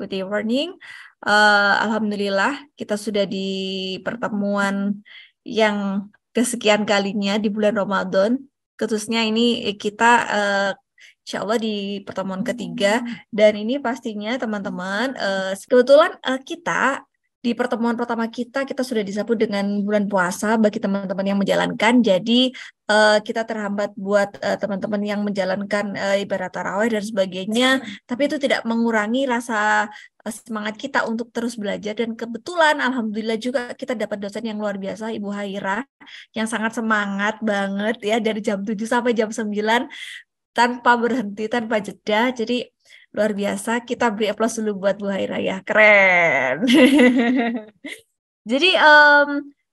Good morning. Alhamdulillah kita sudah di pertemuan yang kesekian kalinya di bulan Ramadan. Khususnya ini kita insya Allah di pertemuan ketiga. Dan ini pastinya teman-teman, kebetulan kita di pertemuan pertama kita sudah disambut dengan bulan puasa bagi teman-teman yang menjalankan. Jadi kita terhambat buat teman-teman yang menjalankan ibadah tarawih dan sebagainya. Tapi itu tidak mengurangi rasa semangat kita untuk terus belajar. Dan kebetulan alhamdulillah juga kita dapat dosen yang luar biasa, Ibu Haira, yang sangat semangat banget ya dari jam 7 sampai jam 9 tanpa berhenti, tanpa jeda. Jadi luar biasa, kita beri aplaus dulu buat Bu Haira ya, keren. Jadi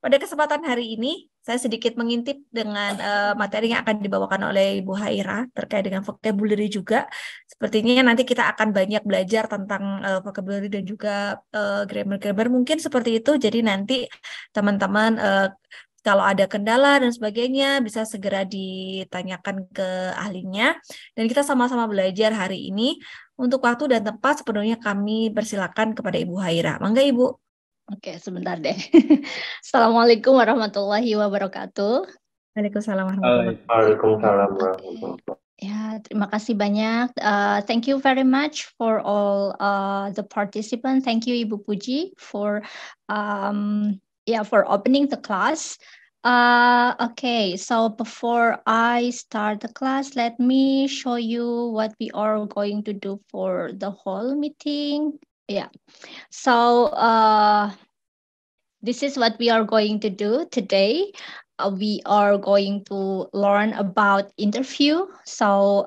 pada kesempatan hari ini saya sedikit mengintip dengan materi yang akan dibawakan oleh Ibu Haira terkait dengan vocabulary juga. Sepertinya nanti kita akan banyak belajar tentang vocabulary dan juga grammar-grammar mungkin seperti itu. Jadi nanti teman-teman kalau ada kendala dan sebagainya bisa segera ditanyakan ke ahlinya. Dan kita sama-sama belajar hari ini. Untuk waktu dan tempat sepenuhnya kami persilakan kepada Ibu Haira. Mangga Ibu. Oke, sebentar deh. Assalamualaikum warahmatullahi wabarakatuh. Waalaikumsalam warahmatullahi wabarakatuh. Ya, terima kasih banyak. Thank you very much for all the participants. Thank you Ibu Puji for for opening the class. Okay, so before I start the class, let me show you what we are going to do for the whole meeting. Yeah, so this is what we are going to do today. We are going to learn about interview. So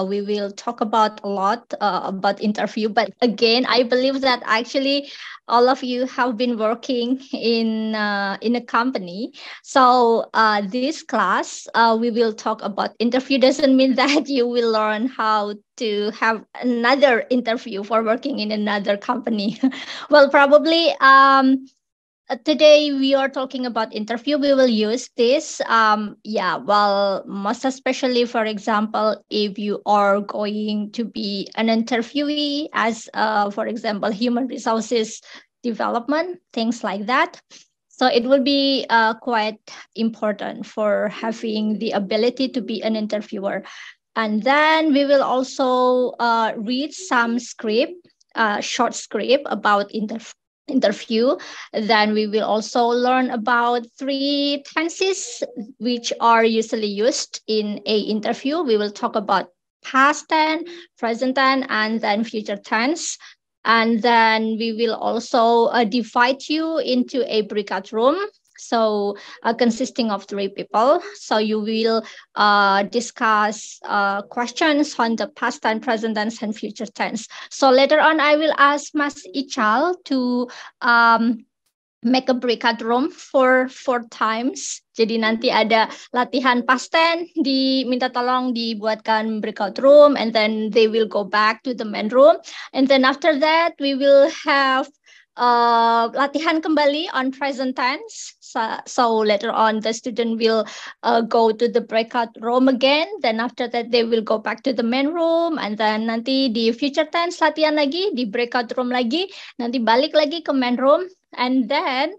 we will talk about a lot about interview. But again, I believe that actually all of you have been working in a company. So this class, we will talk about interview. Doesn't mean that you will learn how to have another interview for working in another company. Well, probably today we are talking about interview. We will use this. Most especially, for example, if you are going to be an interviewee as, for example, human resources development, things like that. So it will be quite important for having the ability to be an interviewer. And then we will also read some script, short script about interview. Then we will also learn about 3 tenses which are usually used in a interview. We will talk about past tense, present tense, and then future tense. And then we will also divide you into a breakout room. So consisting of 3 people. So you will discuss questions on the past tense, present tense, and future tense. So later on, I will ask Mas Ichal to make a breakout room for 4 times. Jadi nanti ada latihan past tense, diminta tolong dibuatkan breakout room, and then they will go back to the main room. And then after that, we will have latihan kembali on present tense. So later on, the student will go to the breakout room again. Then after that, they will go back to the main room. And then nanti di future tense latihan lagi, di breakout room lagi. Nanti balik lagi ke main room. And then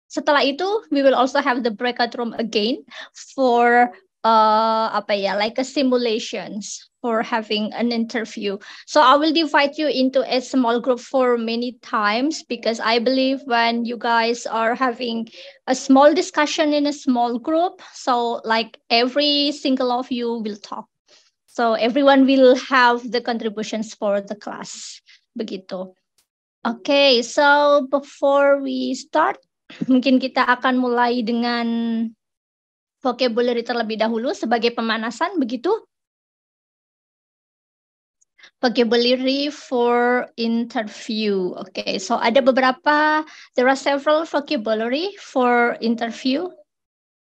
setelah itu, we will also have the breakout room again for like a simulations for having an interview. So I will divide you into a small group for many times, because I believe when you guys are having a small discussion in a small group, so like every single of you will talk. So everyone will have the contributions for the class. Begitu. Okay, so before we start, mungkin kita akan mulai dengan vocabulary terlebih dahulu sebagai pemanasan, begitu? Vocabulary for interview. Okay, so ada beberapa, there are several vocabulary for interview.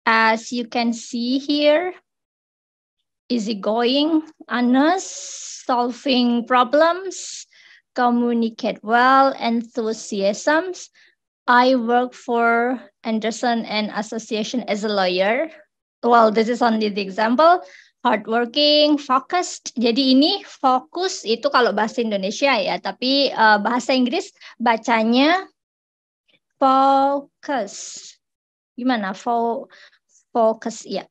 As you can see here, easygoing, honest, solving problems, communicate well, enthusiasms. I work for Anderson and Association as a lawyer. Well, this is only the example. hardworking, focused. Jadi ini fokus itu kalau bahasa Indonesia ya, tapi bahasa Inggris bacanya focus. Gimana? Focus ya.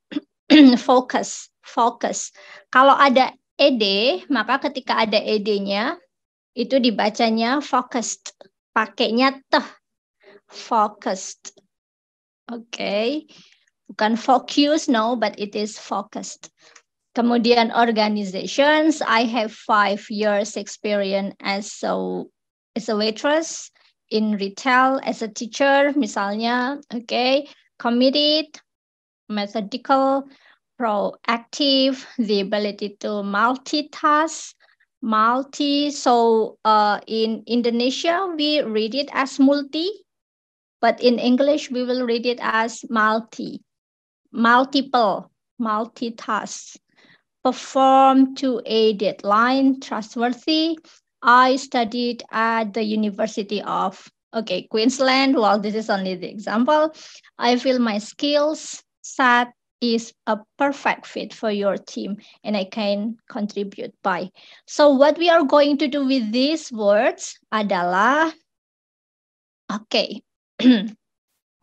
Focus. Kalau ada ed, maka ketika ada ed-nya itu dibacanya focused. Pakainya teh. Focused. Oke. Bukan focus, no, but it is focused. Kemudian organizations, I have 5 years experience as a waitress, in retail, as a teacher, misalnya, okay, committed, methodical, proactive, the ability to multitask, so in Indonesia, we read it as multi, but in English, we will read it as multiple, multitask. Perform to a deadline, trustworthy. I studied at the University of, Queensland. Well, this is only the example. I feel my skills set is a perfect fit for your team and I can contribute by. So what we are going to do with these words adalah,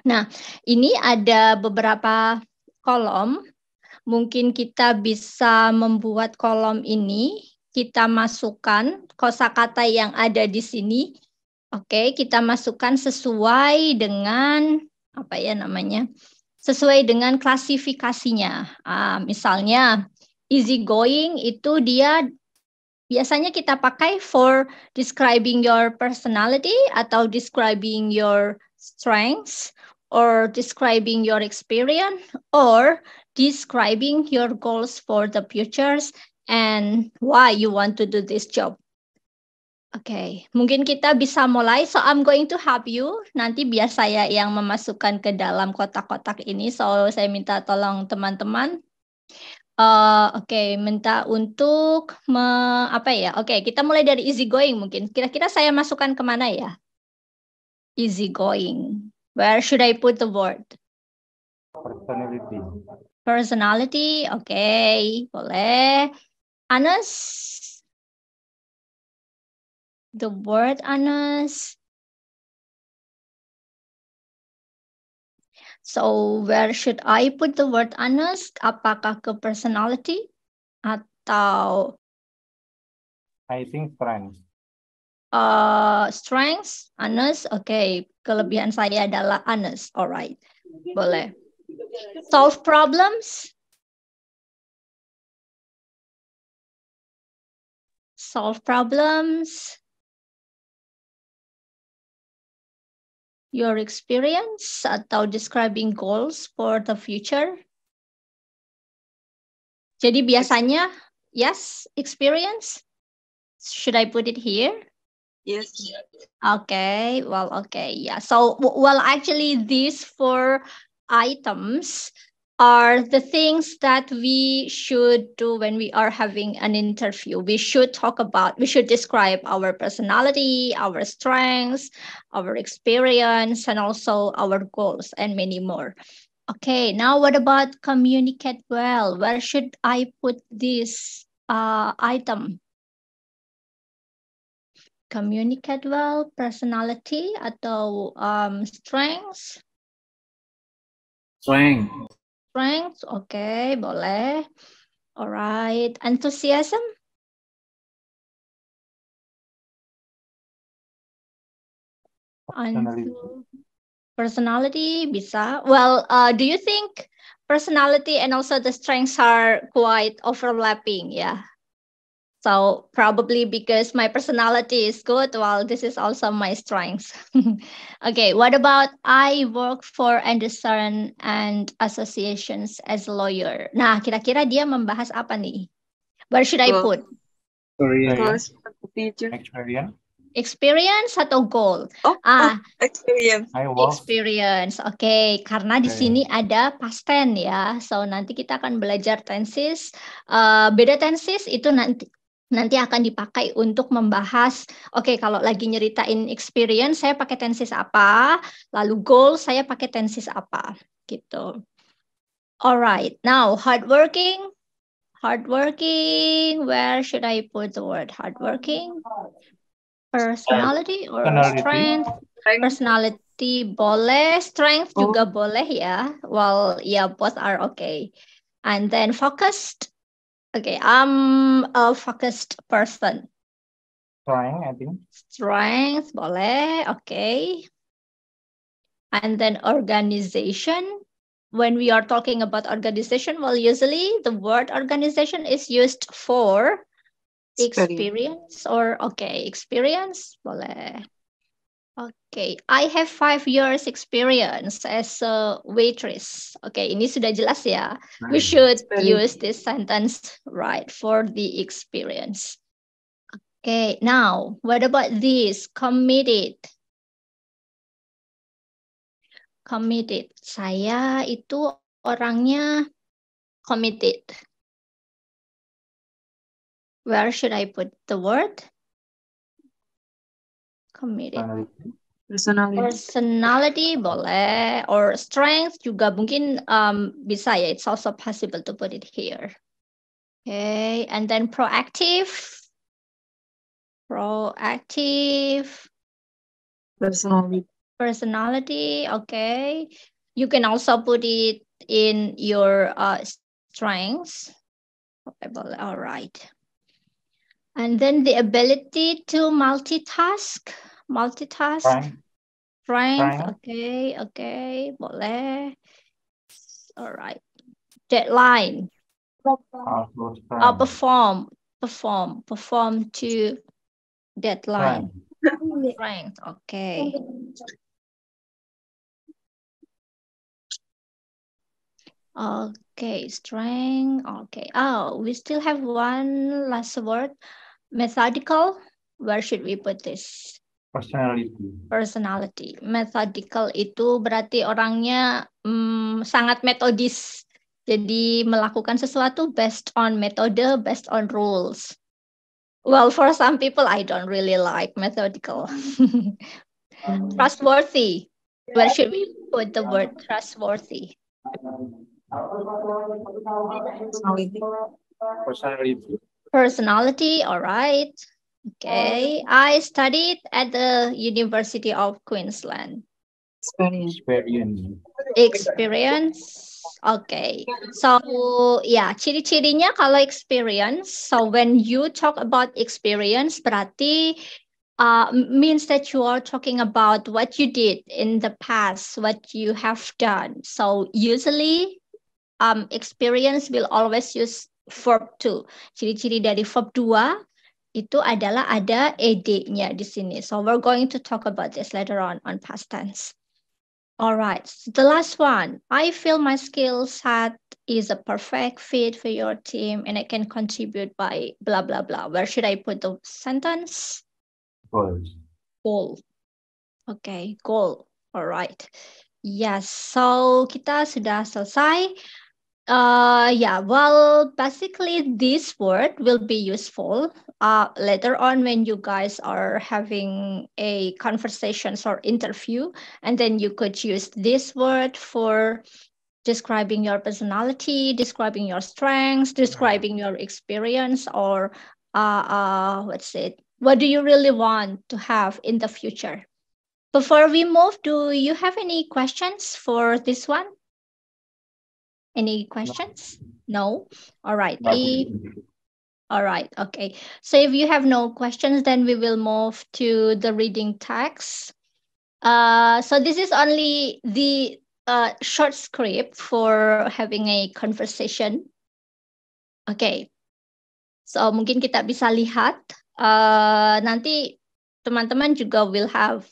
nah, ini ada beberapa kolom. Mungkin kita bisa membuat kolom ini, kita masukkan kosakata yang ada di sini. Oke, kita masukkan sesuai dengan sesuai dengan klasifikasinya. Misalnya easy going itu dia biasanya kita pakai for describing your personality atau describing your strengths or describing your experience or describing your goals for the futures and why you want to do this job. Mungkin kita bisa mulai. So I'm going to help you. Nanti biar saya yang memasukkan ke dalam kotak-kotak ini. So saya minta tolong teman-teman. Minta untuk kita mulai dari easy going mungkin. Kira-kira saya masukkan kemana ya? Easy going. Where should I put the word? Personality, boleh. Anas, the word Anas. So where should I put the word Anas? Apakah ke personality atau? I think strengths. Strengths, Anas, kelebihan saya adalah Anas, alright, boleh. Solve problems. Solve problems. Your experience atau describing goals for the future. Jadi biasanya, yes, experience. Should I put it here? Yes. Yeah. So, actually these 4 items are the things that we should do when we are having an interview. We should describe our personality, our strengths, our experience, and also our goals and many more. Now what about communicate well? Where should I put this item? Communicate well, personality atau strengths? Strengths, boleh. Alright, enthusiasm? Personality bisa. Well, do you think personality and also the strengths are quite overlapping? Yeah. So probably because my personality is good, well, this is also my strengths. What about I work for Anderson and Associations as a lawyer? Nah, kira-kira dia membahas apa nih? Where should I put? Experience atau goal? Experience. Experience. Karena di sini ada past tense ya. So nanti kita akan belajar tenses. Beda tenses itu nanti akan dipakai untuk membahas, kalau lagi nyeritain experience, saya pakai tenses apa, lalu goal, saya pakai tenses apa, gitu. Alright, now hardworking, Hardworking. Where should I put the word hardworking? Personality or Personality. strength? Personality boleh, strength juga boleh ya. Well, yeah, both are okay. And then focused. Okay, I'm a focused person. Strength, I think. Strength boleh, okay. And then organization. When we are talking about organization, well, usually the word organization is used for experience or okay, experience boleh. Okay, I have 5 years experience as a waitress. Okay, ini sudah jelas ya. We should use this sentence right for the experience. Okay, now what about this? Committed. Committed. Saya itu orangnya committed. Where should I put the word? Committed. Personality boleh, or strength juga mungkin bisa ya. It's also possible to put it here. Okay, and then proactive. Proactive. Personality, okay. You can also put it in your strengths. All right. And then the ability to multitask. Multitask. Strength, okay, boleh. All right. Deadline. Perform to deadline. Strength, okay. Okay, strength, okay. Oh, we still have one last word. Methodical. Where should we put this? Personality. Methodical itu berarti orangnya sangat metodis. Jadi melakukan sesuatu based on metode, based on rules. Well, for some people, I don't really like methodical. Trustworthy. Where should we put the word trustworthy? Personality, all right. Okay, I studied at the University of Queensland. Experience. Okay, so yeah, ciri-cirinya kalau experience. So when you talk about experience, berarti means that you are talking about what you did in the past, what you have done. So usually, experience will always use verb 2. Ciri-ciri dari verb 2 itu adalah ada ed-nya di sini. So we're going to talk about this later on past tense. All right, so the last one. I feel my skill set is a perfect fit for your team and I can contribute by blah, blah, blah. Where should I put the sentence? Goal. Okay, goal. All right. Yes, so kita sudah selesai. Yeah, well, basically this word will be useful later on when you guys are having a conversations or interview, and then you could use this word for describing your personality, describing your strengths, describing your experience, or what's it? What do you really want to have in the future? Before we move, do you have any questions for this one? Any questions? No? All right. All right. Okay. So if you have no questions, then we will move to the reading text. So this is only the short script for having a conversation. Okay. So mungkin kita bisa lihat. Nanti teman-teman juga will have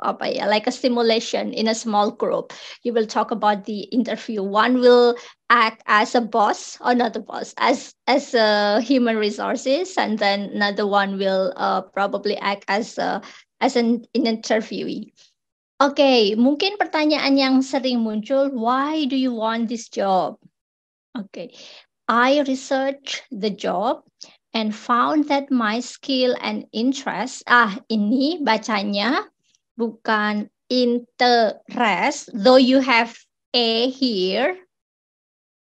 like a simulation in a small group. You will talk about the interview. One will act as a boss, or not a boss, as a human resources, and then another one will probably act as an interviewee. Okay, mungkin pertanyaan yang sering muncul, why do you want this job? Okay, I researched the job and found that my skill and interest, ini bacanya bukan interest, though you have a here,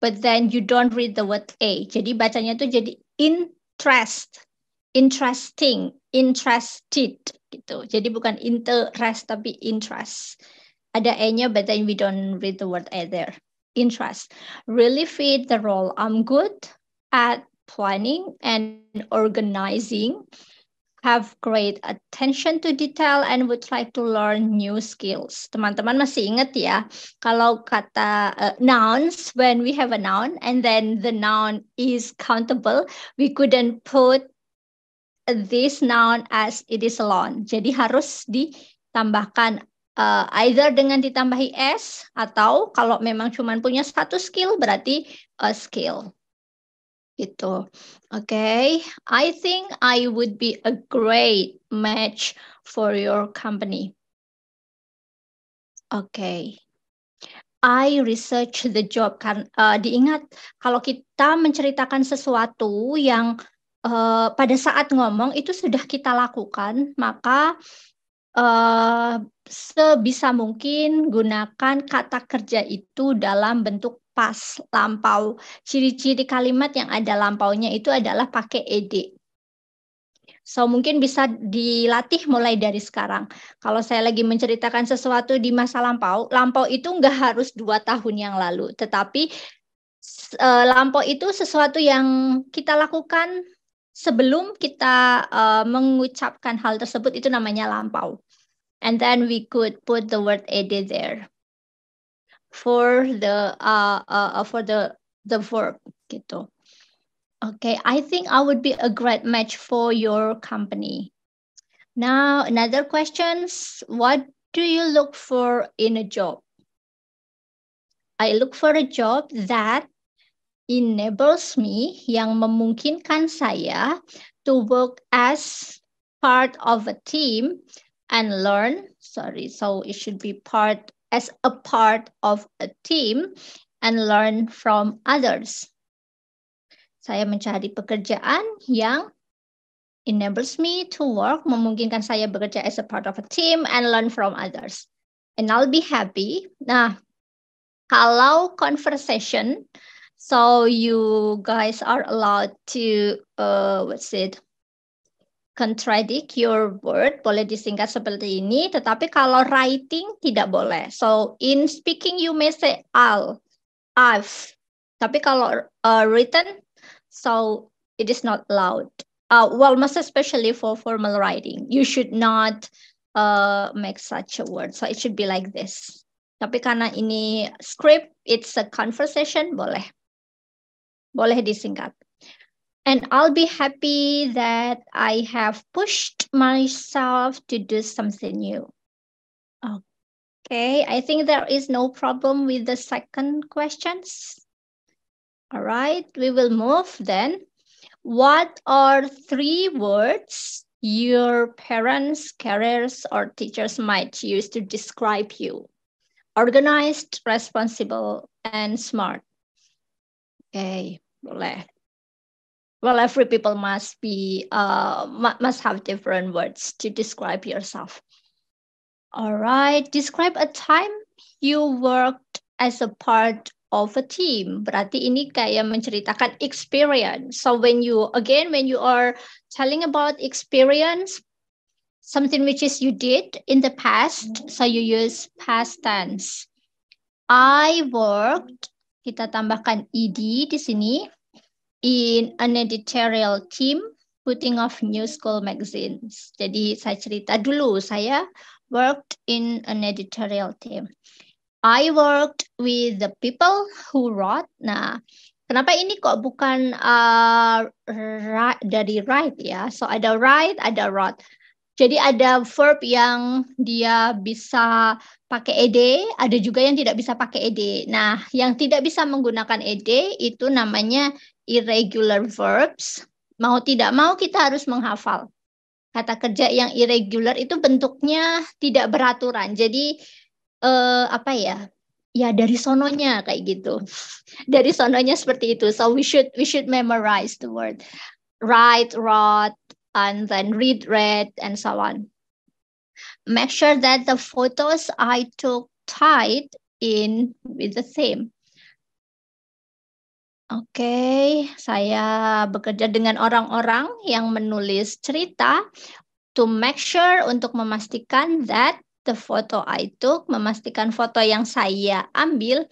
but then you don't read the word a. Jadi bacanya tuh jadi interest, interesting, interested gitu. Jadi bukan interest tapi interest. Ada e-nya, but then we don't read the word a there. Interest. Really fit the role. I'm good at planning and organizing. Have great attention to detail and would like to learn new skills. Teman-teman masih ingat ya, kalau kata nouns, when we have a noun and then the noun is countable, we couldn't put this noun as it is alone. Jadi harus ditambahkan either dengan ditambahi s, atau kalau memang cuma punya satu skill berarti a skill. Gitu. Okay, I think I would be a great match for your company. Okay. I research the job. Diingat, kalau kita menceritakan sesuatu yang pada saat ngomong itu sudah kita lakukan, maka sebisa mungkin gunakan kata kerja itu dalam bentuk past, lampau. Ciri-ciri kalimat yang ada lampaunya itu adalah pakai ed. So mungkin bisa dilatih mulai dari sekarang. Kalau saya lagi menceritakan sesuatu di masa lampau, lampau itu nggak harus 2 tahun yang lalu, tetapi lampau itu sesuatu yang kita lakukan sebelum kita mengucapkan hal tersebut, itu namanya lampau. And then we could put the word ed there for the verb gitu. Okay, I think I would be a great match for your company. Now, another questions. What do you look for in a job? I look for a job that enables me, yang memungkinkan saya to work as part of a team and learn. So it should be as a part of a team and learn from others. Saya mencari pekerjaan yang enables me to work, memungkinkan saya bekerja as a part of a team and learn from others. And I'll be happy. Nah, kalau conversation, so you guys are allowed to, contradict your word, boleh disingkat seperti ini, tetapi kalau writing tidak boleh. So in speaking you may say I've, tapi kalau written, so it is not allowed. Well, most especially for formal writing, you should not make such a word. So it should be like this. Tapi karena ini script, it's a conversation, boleh disingkat. And I'll be happy that I have pushed myself to do something new. Okay, I think there is no problem with the second questions. All right, we will move then. What are 3 words your parents, carers, or teachers might use to describe you? Organized, responsible, and smart. Okay, boleh. Well, every people must have different words to describe yourself. All right, describe a time you worked as a part of a team. Berarti ini kayak menceritakan experience. So when you are telling about experience, something which is you did in the past, so you use past tense. I worked, kita tambahkan ed di sini, in an editorial team putting off new school magazines. Jadi saya cerita dulu, saya worked in an editorial team. I worked with the people who wrote. Nah, kenapa ini kok bukan dari write ya? So ada write, ada wrote. Jadi ada verb yang dia bisa pakai ed, ada juga yang tidak bisa pakai ed. Nah, yang tidak bisa menggunakan ed itu namanya irregular verbs. Mau tidak mau kita harus menghafal. Kata kerja yang irregular itu bentuknya tidak beraturan. Jadi ya dari sononya kayak gitu. Dari sononya seperti itu. So we should memorize the word. Write, wrote, and then read, and so on. Make sure that the photos I took tied in with the theme. Oke, saya bekerja dengan orang-orang yang menulis cerita to make sure untuk memastikan that the photo I took, memastikan foto yang saya ambil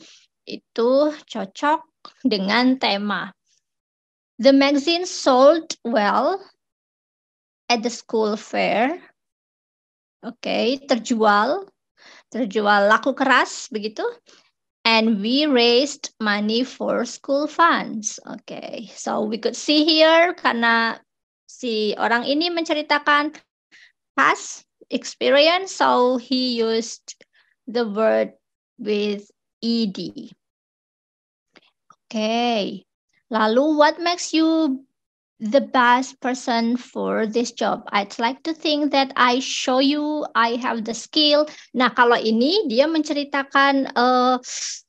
itu cocok dengan tema. The magazine sold well at the school fair. Oke, terjual laku keras begitu. And we raised money for school funds. Okay, so we could see here karena si orang ini menceritakan past experience, so he used the word with ed. Okay, lalu what makes you the best person for this job? I'd like to think that I show you I have the skill. Nah, kalau ini dia menceritakan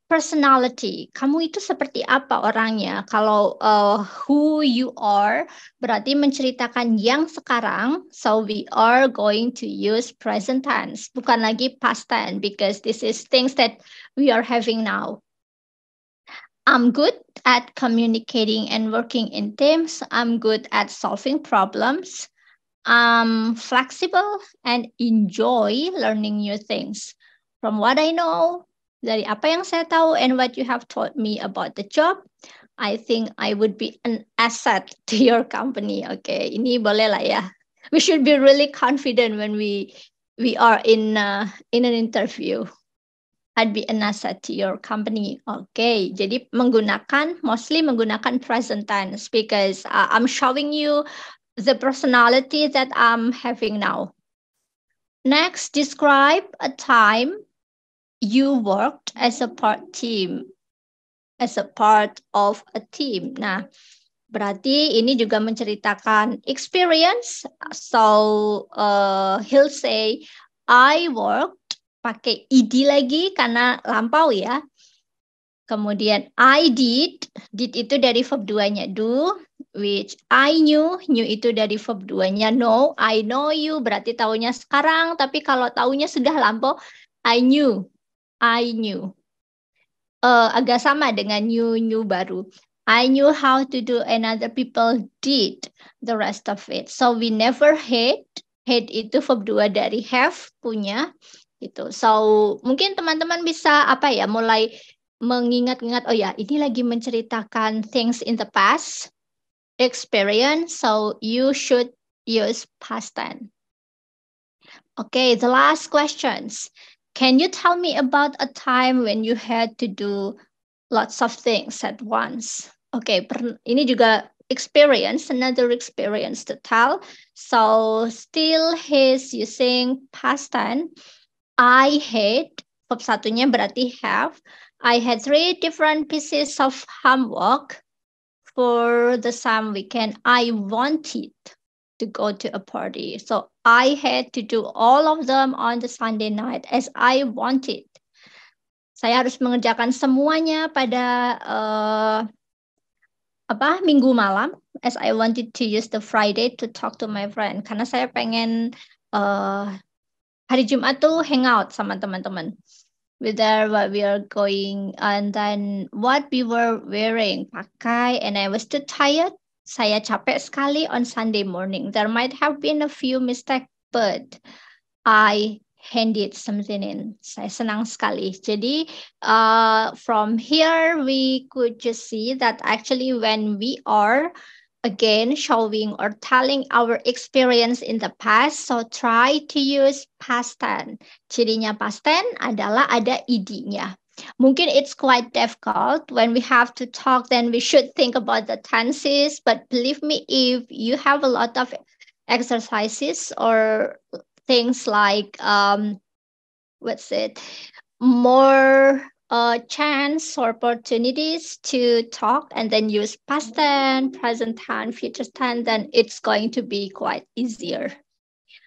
personality. Kamu itu seperti apa orangnya? Kalau who you are berarti menceritakan yang sekarang. So we are going to use present tense, bukan lagi past tense, because this is things that we are having now. I'm good at communicating and working in teams. I'm good at solving problems. I'm flexible and enjoy learning new things. From what I know, dari apa yang saya tahu and what you have taught me about the job, I think I would be an asset to your company. Okay, ini boleh lah ya. We should be really confident when we are in an interview. I'd be an asset to your company. Okay, jadi mostly menggunakan present tense because I'm showing you the personality that I'm having now. Next, describe a time you worked as a part of a team. Nah, berarti ini juga menceritakan experience. So he'll say, I worked, pakai ed lagi karena lampau ya. Kemudian I did itu dari verb 2-nya do, which I knew itu dari verb 2-nya know. I know you berarti taunya sekarang, tapi kalau taunya sudah lampau, I knew. Agak sama dengan knew baru. I knew how to do and other people did the rest of it. So we never had itu verb 2 dari have, punya. Gitu. So mungkin teman-teman bisa mulai mengingat-ingat, oh ya ini lagi menceritakan things in the past experience, so you should use past tense. Okay, the last questions. Can you tell me about a time when you had to do lots of things at once? Okay, ini juga experience, another experience to tell. So still he's using past tense. I had, verb 1-nya berarti have. I had 3 different pieces of homework for the same weekend. I wanted to go to a party. So I had to do all of them on the Sunday night as I wanted. Saya harus mengerjakan semuanya pada minggu malam, as I wanted to use the Friday to talk to my friend. Karena saya pengen hari Jumat tuh hangout sama teman-teman. Whether what we are going and then what we were wearing, pakai, and I was too tired. Saya capek sekali on Sunday morning. There might have been a few mistakes, but I handed something in. Saya senang sekali. Jadi from here we could just see that actually when we are again showing or telling our experience in the past, so try to use past tense. Cirinya past tense adalah ada ed-nya. Mungkin it's quite difficult when we have to talk, then we should think about the tenses, but believe me, if you have a lot of exercises or things like more chance or opportunities to talk and then use past tense, present tense, future tense, then it's going to be quite easier.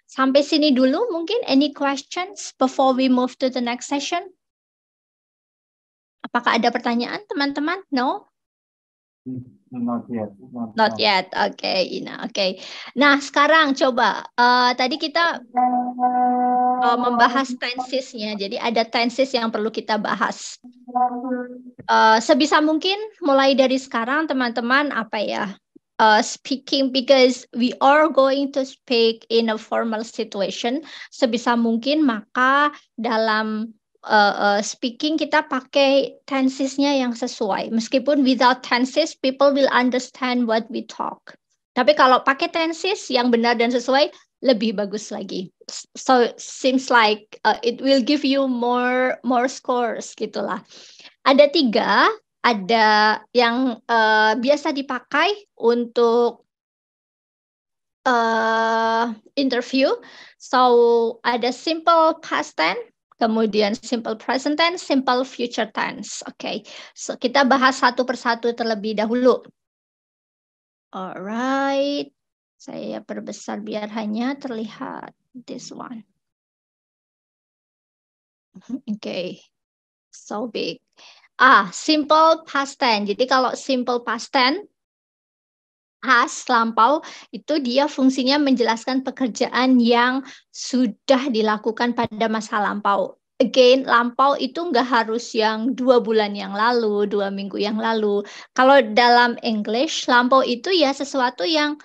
Sampai sini dulu mungkin. Any questions before we move to the next session? Apakah ada pertanyaan teman-teman? No? Not yet. Not yet. Okay, Ina. Okay. Nah, sekarang coba. Tadi kita membahas tenses-nya. Jadi ada tenses yang perlu kita bahas. Sebisa mungkin mulai dari sekarang teman-teman speaking, because we are going to speak in a formal situation. Sebisa mungkin maka dalam speaking kita pakai tensesnya yang sesuai. Meskipun without tenses people will understand what we talk. Tapi kalau pakai tenses yang benar dan sesuai lebih bagus lagi. So seems like it will give you more scores gitulah. Ada 3, ada yang biasa dipakai untuk interview. So ada simple past tense, kemudian simple present tense, simple future tense. Oke, so kita bahas satu persatu terlebih dahulu. Alright, saya perbesar biar hanya terlihat this one. Oke. So big. Simple past tense. Jadi kalau simple past tense, past lampau, itu dia fungsinya menjelaskan pekerjaan yang sudah dilakukan pada masa lampau. Again, lampau itu nggak harus yang 2 bulan yang lalu, 2 minggu yang lalu. Kalau dalam English, lampau itu ya sesuatu yang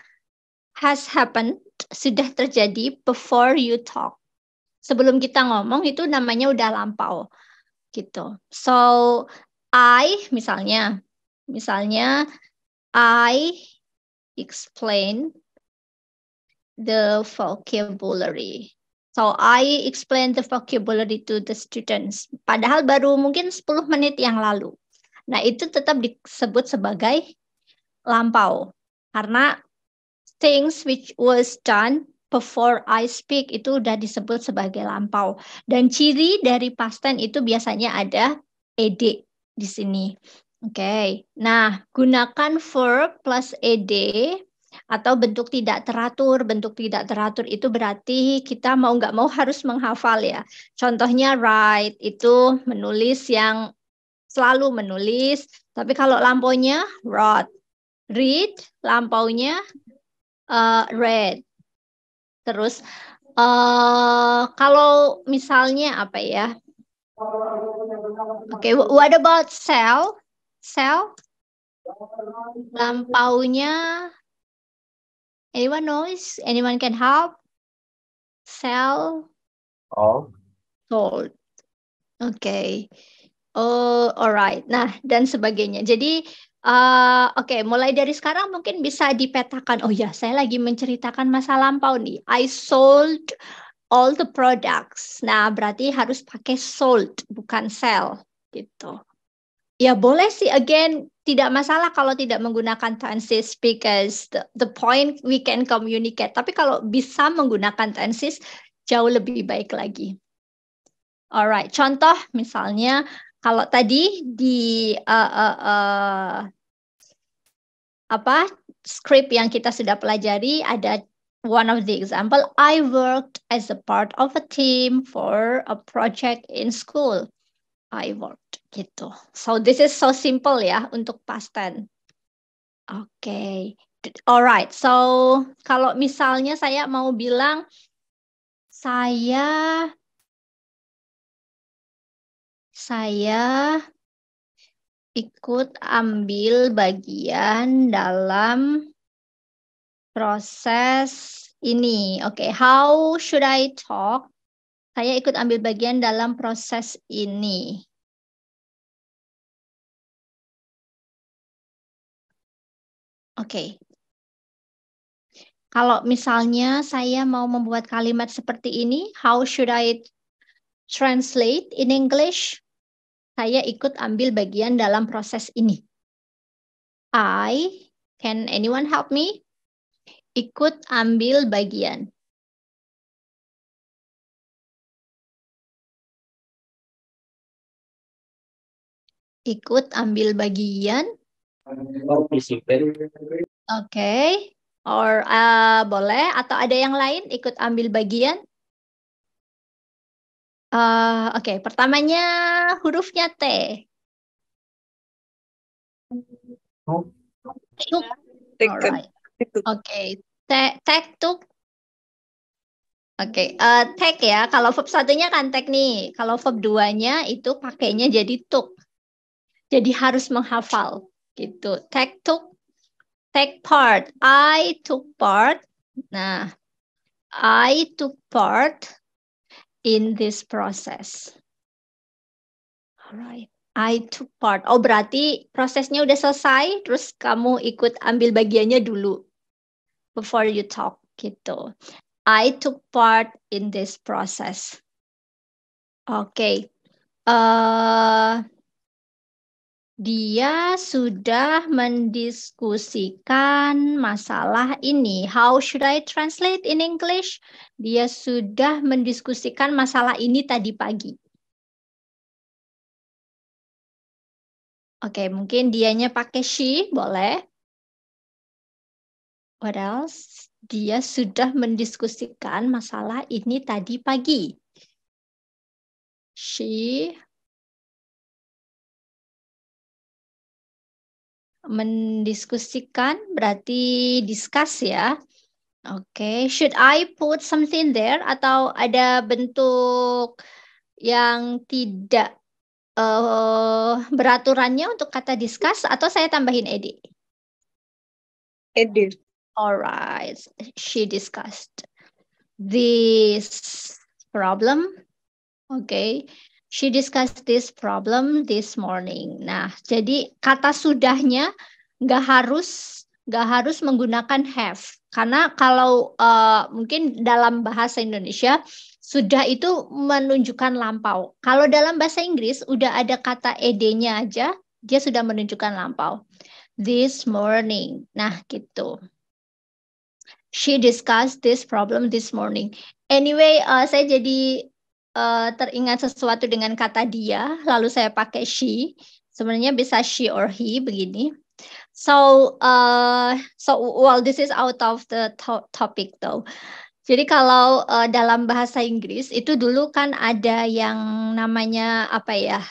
has happened, sudah terjadi before you talk. Sebelum kita ngomong itu namanya udah lampau. Gitu. So misalnya I explain the vocabulary. So I explain the vocabulary to the students. Padahal baru mungkin 10 menit yang lalu. Nah, itu tetap disebut sebagai lampau. Karena things which was done before I speak itu udah disebut sebagai lampau. Dan ciri dari past tense itu biasanya ada ed di sini. Oke. Nah, gunakan verb plus ed atau bentuk tidak teratur. Bentuk tidak teratur itu berarti kita mau nggak mau harus menghafal ya. Contohnya write itu menulis yang selalu menulis. Tapi kalau lampaunya wrote. Read lampaunya read. Terus kalau misalnya apa ya? Oke, what about sell? Sell lampaunya anyone knows? Anyone can help? Sell sold. Oke. Alright. Nah, dan sebagainya. Jadi Oke, mulai dari sekarang mungkin bisa dipetakan. Oh ya, saya lagi menceritakan masa lampau nih. I sold all the products. Nah, berarti harus pakai sold, bukan sell. Gitu. Ya, boleh sih. Again, tidak masalah kalau tidak menggunakan tenses because the point we can communicate. Tapi kalau bisa menggunakan tenses, jauh lebih baik lagi. Alright, contoh misalnya kalau tadi di script yang kita sudah pelajari ada one of the example, I worked as a part of a team for a project in school. I worked gitu. So this is so simple ya untuk past tense. Oke. Alright, so kalau misalnya saya mau bilang saya ikut ambil bagian dalam proses ini. Oke, how should I talk? Saya ikut ambil bagian dalam proses ini. Oke. Kalau misalnya saya mau membuat kalimat seperti ini, how should I translate in English? Saya ikut ambil bagian dalam proses ini. Can anyone help me? Ikut ambil bagian. Ikut ambil bagian. Oke. Or boleh atau ada yang lain ikut ambil bagian? Oke, pertamanya hurufnya T. Tuk. Alright. Oke, take tuk. Oke, take ya. Kalau verb satunya kan take nih. Kalau verb 2-nya itu pakainya jadi tuk. Jadi harus menghafal gitu. Take part. I took part. Nah, I took part in this process. Alright. I took part. Oh, berarti prosesnya udah selesai, terus kamu ikut ambil bagiannya dulu before you talk gitu. I took part in this process. Oke. Dia sudah mendiskusikan masalah ini. How should I translate in English? Dia sudah mendiskusikan masalah ini tadi pagi. Oke, mungkin dianya pakai she, boleh. What else? Dia sudah mendiskusikan masalah ini tadi pagi. She mendiskusikan berarti discuss ya. Oke, should I put something there atau ada bentuk yang tidak beraturannya untuk kata discuss atau saya tambahin ed? Edit. Alright, she discussed this problem. Okay, she discussed this problem this morning. Nah, jadi kata sudahnya nggak harus menggunakan have, karena kalau mungkin dalam bahasa Indonesia sudah itu menunjukkan lampau. Kalau dalam bahasa Inggris udah ada kata ed-nya aja, dia sudah menunjukkan lampau. This morning. Nah, gitu. She discussed this problem this morning. Anyway, saya jadi teringat sesuatu dengan kata dia, lalu saya pakai she. Sebenarnya bisa she or he begini. So well, this is out of the topic though. Jadi kalau dalam bahasa Inggris itu dulu kan ada yang namanya apa ya,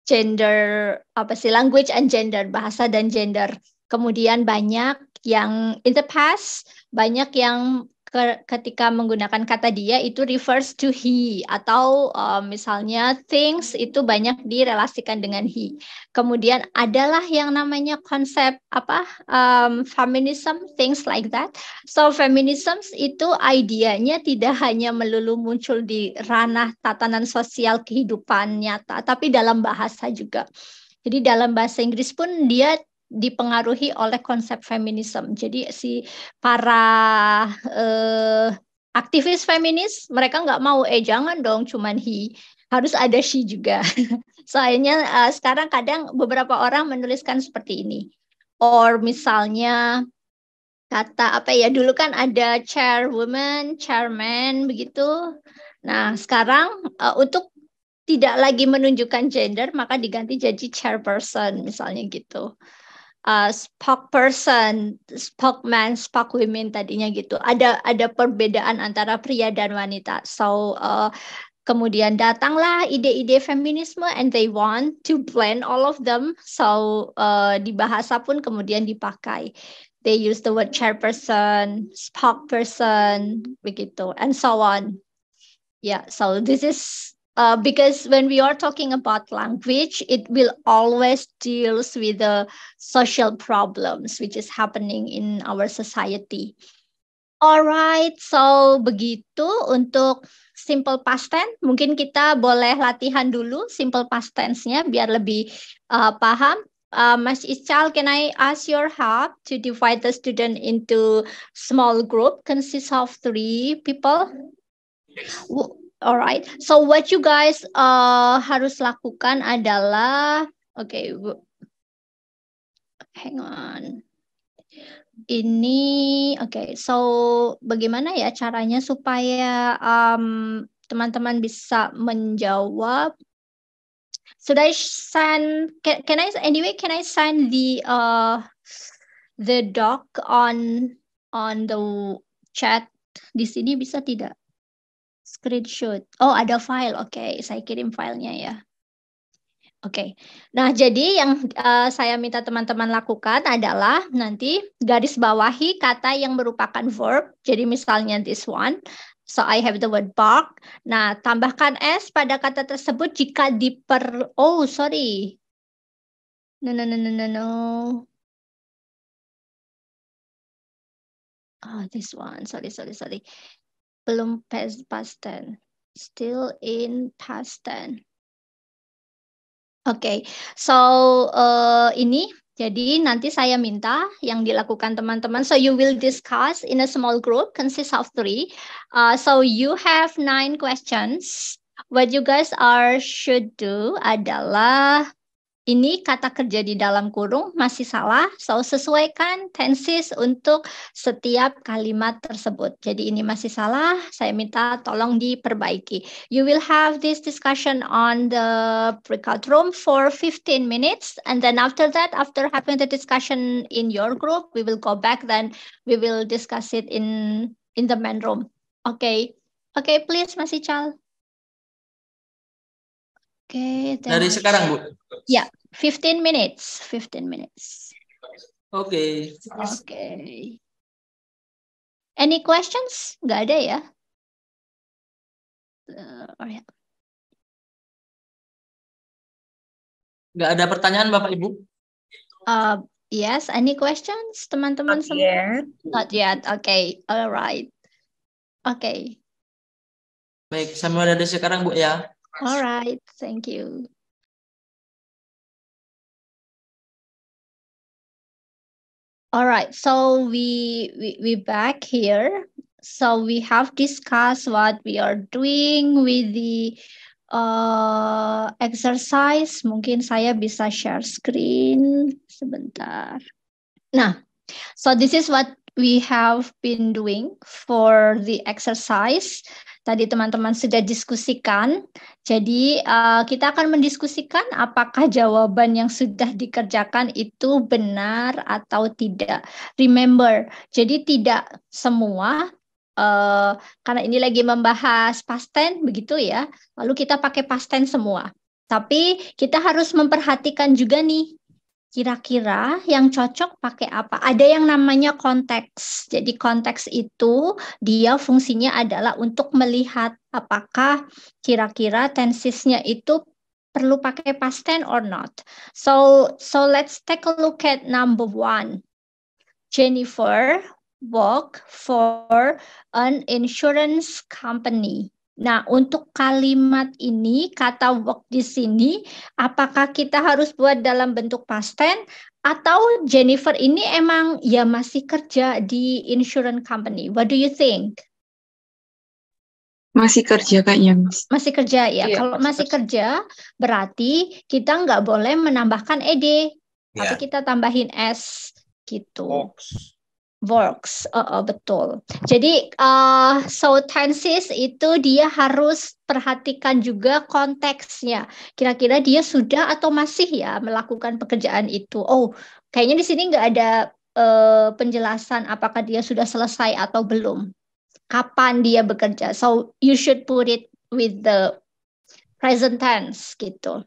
gender, apa sih, language and gender, bahasa dan gender. Kemudian banyak yang in the past, banyak yang ketika menggunakan kata dia itu refers to he, atau misalnya things itu banyak direlasikan dengan he. Kemudian adalah yang namanya konsep apa, feminism, things like that. So feminism itu idenya tidak hanya melulu muncul di ranah tatanan sosial kehidupan nyata, tapi dalam bahasa juga. Jadi dalam bahasa Inggris pun dia dipengaruhi oleh konsep feminisme. Jadi si para aktivis feminis, mereka nggak mau, jangan dong cuman he, harus ada she juga. Soalnya sekarang kadang beberapa orang menuliskan seperti ini. Or misalnya kata apa ya, dulu kan ada chairwoman, chairman begitu. Nah sekarang untuk tidak lagi menunjukkan gender, maka diganti jadi chairperson misalnya gitu. Spokesperson, spokesman, spokeswomen tadinya gitu. Ada perbedaan antara pria dan wanita. So kemudian datanglah ide-ide feminisme and they want to blend all of them. So di bahasa pun kemudian dipakai. They use the word chairperson, spokesperson, begitu, and so on. Yeah, so this is because when we are talking about language, it will always deals with the social problems which is happening in our society. Alright, so begitu untuk simple past tense. Mungkin kita boleh latihan dulu simple past tense-nya biar lebih paham. Mas Ical, can I ask your help to divide the student into small group consists of 3 people? Alright, so what you guys harus lakukan adalah, hang on. Ini, so bagaimana ya caranya supaya teman-teman bisa menjawab? Should I send? Can I send the doc on the chat di sini, bisa tidak? Screenshot. Oh, ada file. Oke, saya kirim filenya ya. Oke. Nah, jadi yang saya minta teman-teman lakukan adalah nanti garis bawahi kata yang merupakan verb. Jadi misalnya this one. So I have the word bark. Nah, tambahkan s pada kata tersebut jika No. Oh, this one. Sorry. Belum past tense. Still in past tense. Oke, so ini jadi nanti saya minta yang dilakukan teman-teman. So you will discuss in a small group, consists of 3. So you have 9 questions. What you guys should do adalah ini kata kerja di dalam kurung masih salah, so sesuaikan tenses untuk setiap kalimat tersebut. Jadi ini masih salah, saya minta tolong diperbaiki. You will have this discussion on the breakout room for 15 minutes, and then after that, after having the discussion in your group, we will go back, then we will discuss it in the main room. Okay, please, Mas Ical. Oke, Dari sekarang, Bu? Ya, 15 minutes. Oke. Any questions? Nggak ada ya? Nggak ada pertanyaan, Bapak Ibu? Yes, any questions, teman-teman semua? Not yet. Okay, alright. Okay. Baik, sampai dari sekarang, Bu, ya. Alright, thank you. Alright, so we back here. So we have discussed what we are doing with the exercise. Mungkin saya bisa share screen sebentar. Nah, so this is what we have been doing for the exercise. Tadi teman-teman sudah diskusikan. Jadi kita akan mendiskusikan apakah jawaban yang sudah dikerjakan itu benar atau tidak. Remember, jadi tidak semua, karena ini lagi membahas past tense begitu ya, lalu kita pakai past tense semua. Tapi kita harus memperhatikan juga nih, kira-kira yang cocok pakai apa? Ada yang namanya konteks. Jadi konteks itu dia fungsinya adalah untuk melihat apakah kira-kira tensesnya itu perlu pakai past tense or not. So let's take a look at number 1. Jennifer work for an insurance company. Nah, untuk kalimat ini, kata work di sini, apakah kita harus buat dalam bentuk past tense atau Jennifer ini emang ya masih kerja di insurance company? What do you think? Masih kerja kayaknya, Mas. Masih kerja ya. Iya, Kalau masih kerja, berarti kita nggak boleh menambahkan ed, tapi kita tambahin s gitu. Works, betul. Jadi, so tenses itu dia harus perhatikan juga konteksnya. Kira-kira dia sudah atau masih ya melakukan pekerjaan itu. Oh, kayaknya di sini nggak ada penjelasan apakah dia sudah selesai atau belum. Kapan dia bekerja. So, you should put it with the present tense gitu.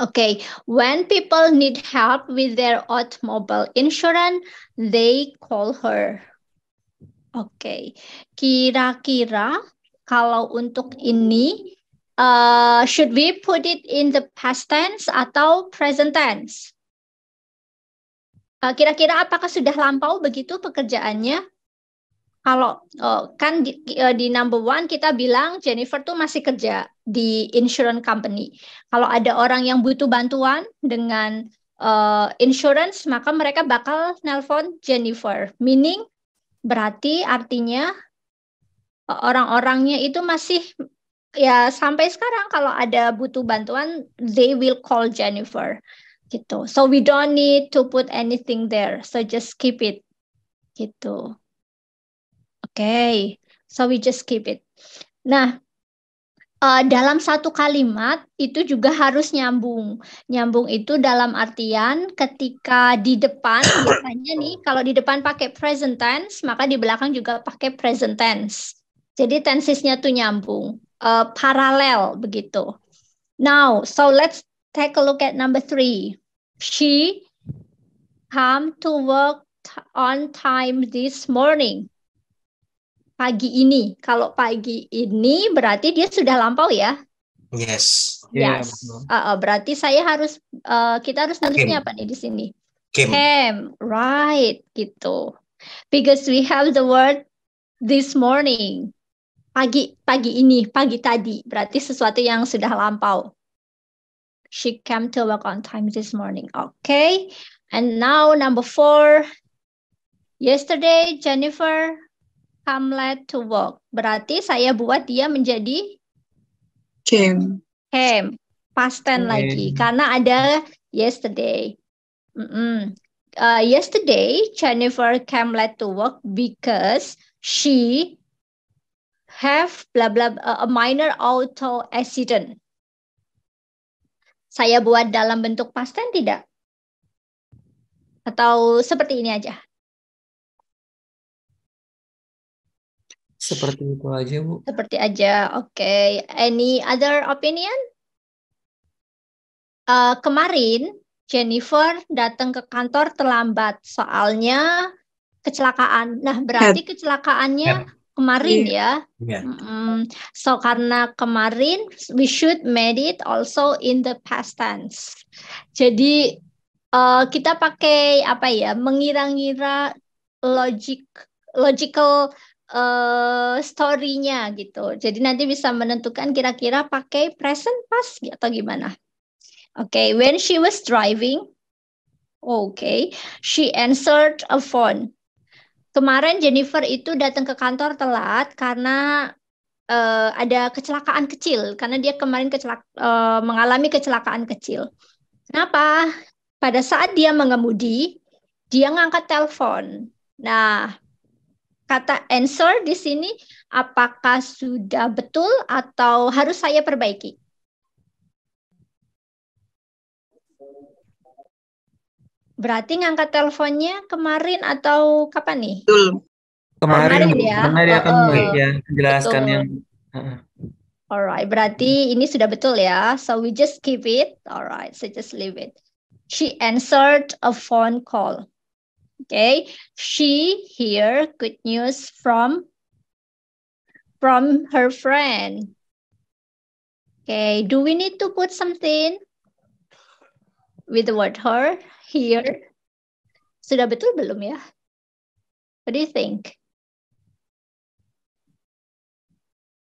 Okay, when people need help with their automobile insurance, they call her. Okay, kira-kira kalau untuk ini, should we put it in the past tense atau present tense? Kira-kira apakah sudah lampau begitu pekerjaannya? Kalau kan di number 1 kita bilang Jennifer tuh masih kerja di insurance company. Kalau ada orang yang butuh bantuan dengan insurance, maka mereka bakal nelpon Jennifer. Meaning berarti artinya orang-orangnya itu masih ya sampai sekarang kalau ada butuh bantuan, they will call Jennifer gitu. So we don't need to put anything there. So just keep it gitu. Okay, so we just keep it. Nah, dalam satu kalimat itu juga harus nyambung. Nyambung itu dalam artian ketika di depan, biasanya nih, kalau di depan pakai present tense, maka di belakang juga pakai present tense. Jadi tensesnya tuh nyambung, paralel begitu. Now, so let's take a look at number 3. She come to work on time this morning. Pagi ini. Kalau pagi ini berarti dia sudah lampau ya. Yes. Iya, Yes. betul. Berarti kita harus nulisnya Came. apa nih di sini? Came. Came, right, gitu. Because we have the word this morning. Pagi tadi. Berarti sesuatu yang sudah lampau. She came to work on time this morning. Okay. And now number 4. Yesterday Jennifer come late to work. Berarti saya buat dia menjadi Came. came. Past tense lagi. Karena ada yesterday. Yesterday Jennifer came late to work because she have blah blah a minor auto accident. Saya buat dalam bentuk past tense tidak? Atau seperti ini aja? Seperti itu aja, Bu. Seperti aja. Oke. Any other opinion? Kemarin Jennifer datang ke kantor terlambat. Soalnya kecelakaan. Nah, berarti kecelakaannya kemarin ya. Yeah. So karena kemarin, we should made it also in the past tense. Jadi kita pakai apa ya? Mengira-ngira logical story-nya gitu. Jadi nanti bisa menentukan kira-kira pakai present past atau gimana. Okay, when she was driving, she answered a phone. Kemarin Jennifer itu datang ke kantor telat karena ada kecelakaan kecil. Karena dia kemarin mengalami kecelakaan kecil. Kenapa? Pada saat dia mengemudi, dia ngangkat telepon. Nah, kata answer di sini apakah sudah betul atau harus saya perbaiki? Berarti ngangkat teleponnya kemarin atau kapan nih? Betul. Kemarin, Bu. ya. Karena dia akan menjelaskan betul. yang Alright, berarti ini sudah betul ya. So we just keep it. Alright, so just leave it. She answered a phone call. Okay, she hear good news from her friend. Okay, do we need to put something with the word her here? Sudah betul belum ya? What do you think?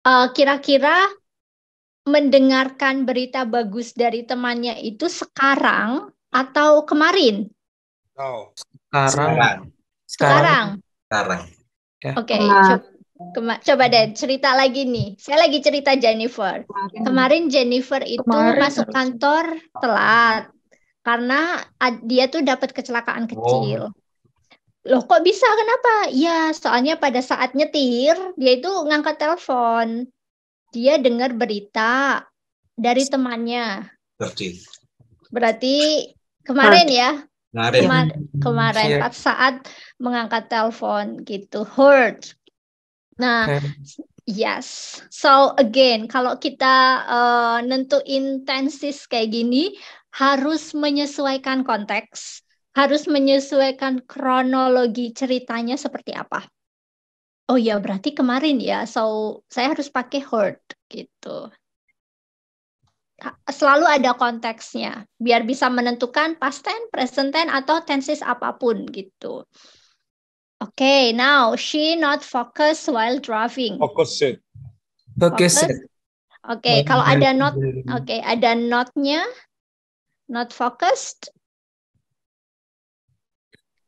Kira-kira mendengarkan berita bagus dari temannya itu sekarang atau kemarin? Oh. sekarang. Sekarang. Oke, coba deh cerita lagi nih. Saya lagi cerita Jennifer. Kemarin Jennifer itu masuk kantor telat karena dia tuh dapat kecelakaan kecil. Loh kok bisa? Kenapa? Ya soalnya pada saat nyetir dia itu ngangkat telepon. Dia dengar berita dari temannya. Berarti kemarin ya? Kemarin pas saat mengangkat telepon gitu. Heard. Nah, yes. So again, kalau kita nentuin tenses kayak gini, harus menyesuaikan konteks, harus menyesuaikan kronologi ceritanya seperti apa. Oh ya, berarti kemarin ya. So saya harus pakai heard gitu. Selalu ada konteksnya, biar bisa menentukan past tense, present tense, atau tenses apapun gitu. Okay, now she not focus while driving. Focus. Okay, kalau ada not, ada notnya, not focused.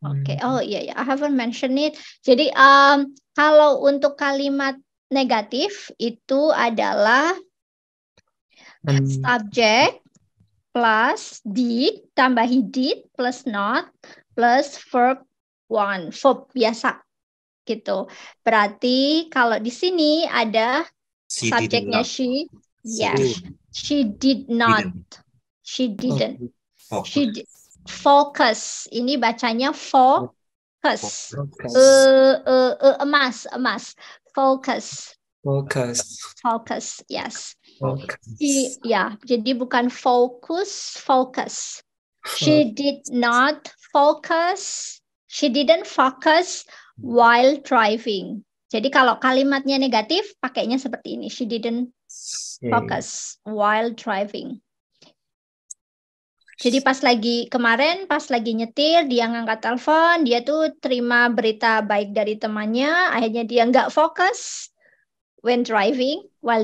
Okay, oh iya, I haven't mentioned it. Jadi kalau untuk kalimat negatif itu adalah subject plus did, tambahi did, plus not, plus verb one, verb biasa gitu. Berarti kalau di sini ada subjeknya she, yes, she did not, she didn't, focus. Ini bacanya focus, emas, focus, yes. Jadi bukan focus. She did not focus. She didn't focus while driving. Jadi kalau kalimatnya negatif, pakainya seperti ini. She didn't Focus while driving. Jadi pas lagi nyetir, dia ngangkat telepon, dia tuh terima berita baik dari temannya, akhirnya dia nggak fokus while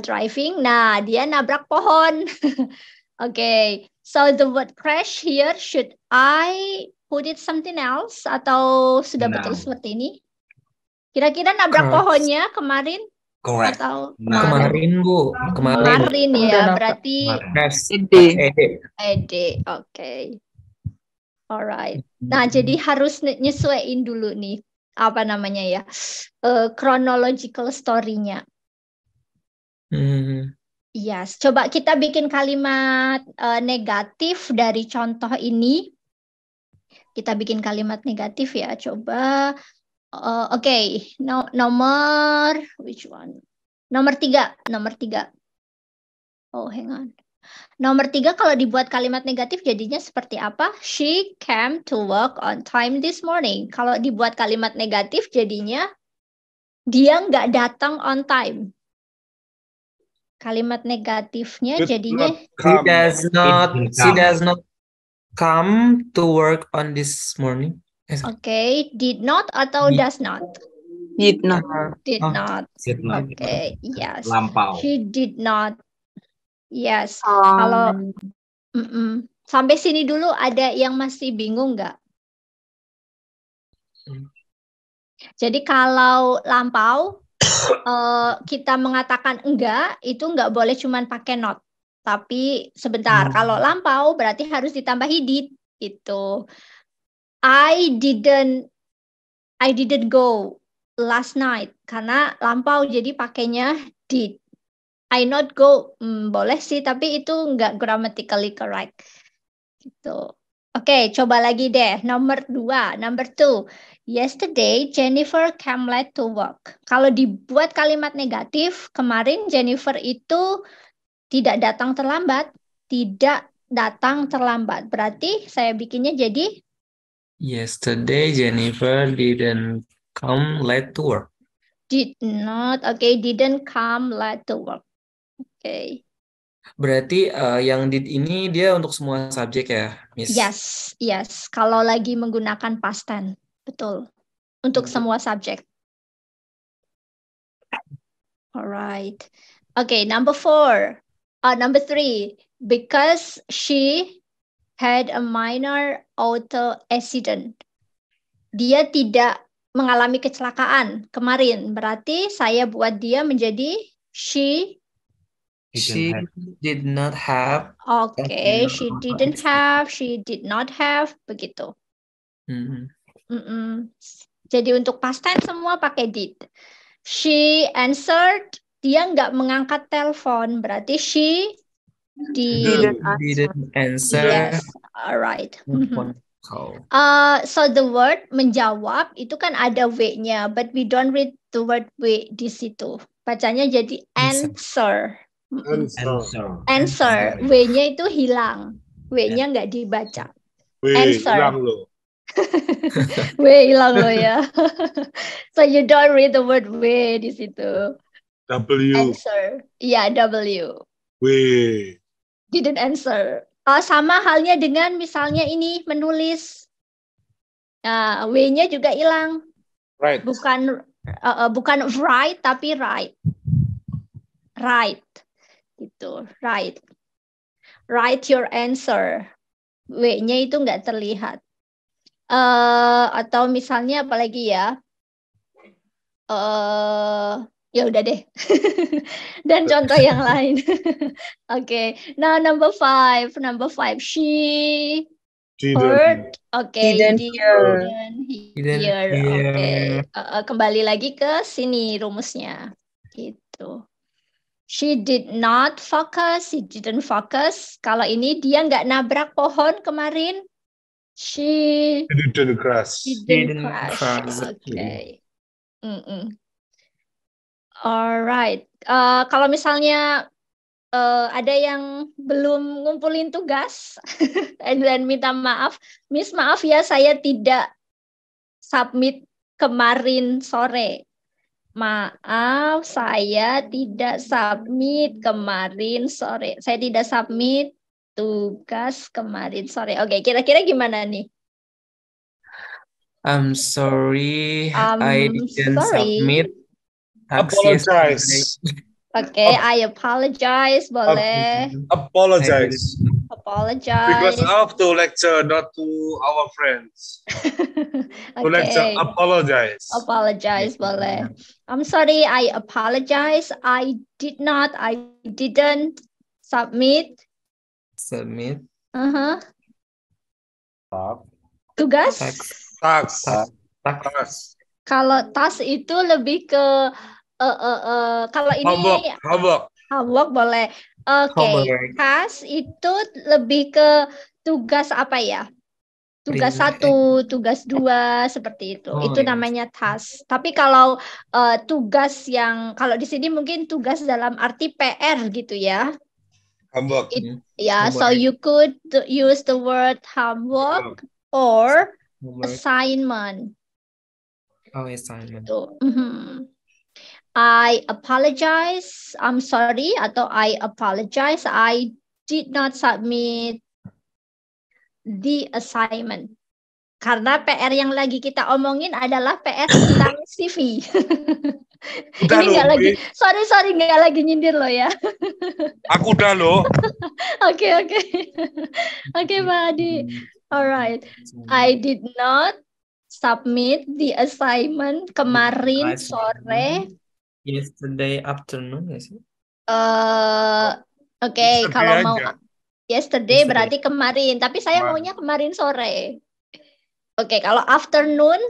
driving. Nah, dia nabrak pohon. Okay, so the word crash here, should I put it something else atau sudah betul seperti ini? Kira-kira nabrak Crash. pohonnya kemarin Correct. atau Kemarin, Bu. kemarin ya, berarti Crash. Ede. Ede. Oke. Alright. Nah, jadi harus nyesuaiin dulu nih apa namanya ya, chronological story-nya. Yes, coba kita bikin kalimat negatif dari contoh ini. Kita bikin kalimat negatif ya, coba. Oke, nomor which one? Nomor 3. Oh, hang on. Nomor 3 kalau dibuat kalimat negatif jadinya seperti apa? She came to work on time this morning. Kalau dibuat kalimat negatif jadinya dia nggak datang on time. Kalimat negatifnya jadinya She does not come to work on this morning. Oke, did not atau does not? Did not. Did not. Did not. Oke, yes. Lampau. She did not. Yes. Kalau sampai sini dulu ada yang masih bingung nggak? Jadi kalau lampau kita mengatakan enggak, itu enggak boleh cuman pakai not. Tapi sebentar, kalau lampau berarti harus ditambahi did itu. I didn't go last night karena lampau jadi pakainya did. I not go boleh sih, tapi itu enggak grammatically correct. Gitu. Oke, coba lagi deh. Number 2. Yesterday, Jennifer came late to work. Kalau dibuat kalimat negatif, kemarin Jennifer itu tidak datang terlambat. Berarti saya bikinnya jadi Yesterday, Jennifer didn't come late to work. did not. Oke, didn't come late to work. Oke. Berarti yang did ini dia untuk semua subjek ya, Miss? Yes. Kalau lagi menggunakan past tense. Betul. Untuk semua subjek. Alright. Okay, number 3. Because she had a minor auto accident. Dia tidak mengalami kecelakaan kemarin. Berarti saya buat dia menjadi she did not have. Okay, she didn't have, she did not have, begitu. Jadi untuk past tense semua pakai did. She answered, dia nggak mengangkat telepon, berarti she didn't answer. Yes, alright. So the word menjawab itu kan ada w-nya, but we don't read the word w di situ. Bacanya jadi answer. Answer. W-nya itu hilang. W-nya nggak dibaca. Answer. Hilang loh. W hilang loh ya. So you don't read the word w di situ. W. Answer. Iya, W. W. Didn't answer. Sama halnya dengan misalnya ini menulis. W-nya juga hilang. Right. Bukan write tapi write. Right. Gitu. Right. Write your answer. W-nya itu nggak terlihat. Atau misalnya apalagi ya, ya udah deh. Dan contoh yang lain. Okay. Now number 5. She heard. Okay. Didn't hear. Okay. Kembali lagi ke sini rumusnya. Gitu. She did not focus. She didn't focus. Kalau ini dia nggak nabrak pohon kemarin. She didn't crash. Okay. Alright. Kalau misalnya ada yang belum ngumpulin tugas dan minta maaf, Miss maaf ya saya tidak submit kemarin sore. Maaf, saya tidak submit kemarin sore. Saya tidak submit tugas kemarin sore. Oke, kira-kira gimana nih? I'm sorry, I didn't Sorry. submit task yesterday. Apologize. Oke, I apologize, boleh. Apologize. Because Apologize. I have to lecture, not to our friends. To lecture, Oke. apologize. Apologize, boleh. I'm sorry, I apologize. I didn't submit Submit uh-huh, Task. tugas. task. Task. Kalau task itu lebih ke kalau ini homework boleh. Oke, Homework. task itu lebih ke tugas apa ya? Tugas 1, tugas 2 seperti itu. Oh, Itu yes. namanya task. Tapi kalau tugas yang kalau di sini mungkin tugas dalam arti PR gitu ya. Homework. Yeah, so Homework. you could use the word homework or Homework. assignment. Oh, assignment. I apologize. I'm sorry atau I apologize. I did not submit the assignment. Karena PR yang lagi kita omongin adalah PR tentang CV. Udah Ini nggak loh, lagi, sorry nggak lagi nyindir lo ya. Aku udah loh. Oke, Pak Adi. Alright, I did not submit the assignment kemarin sore. Yesterday afternoon, ya sih? Oke, kalau mau yesterday berarti kemarin, tapi saya maunya kemarin sore. Oke, kalau afternoon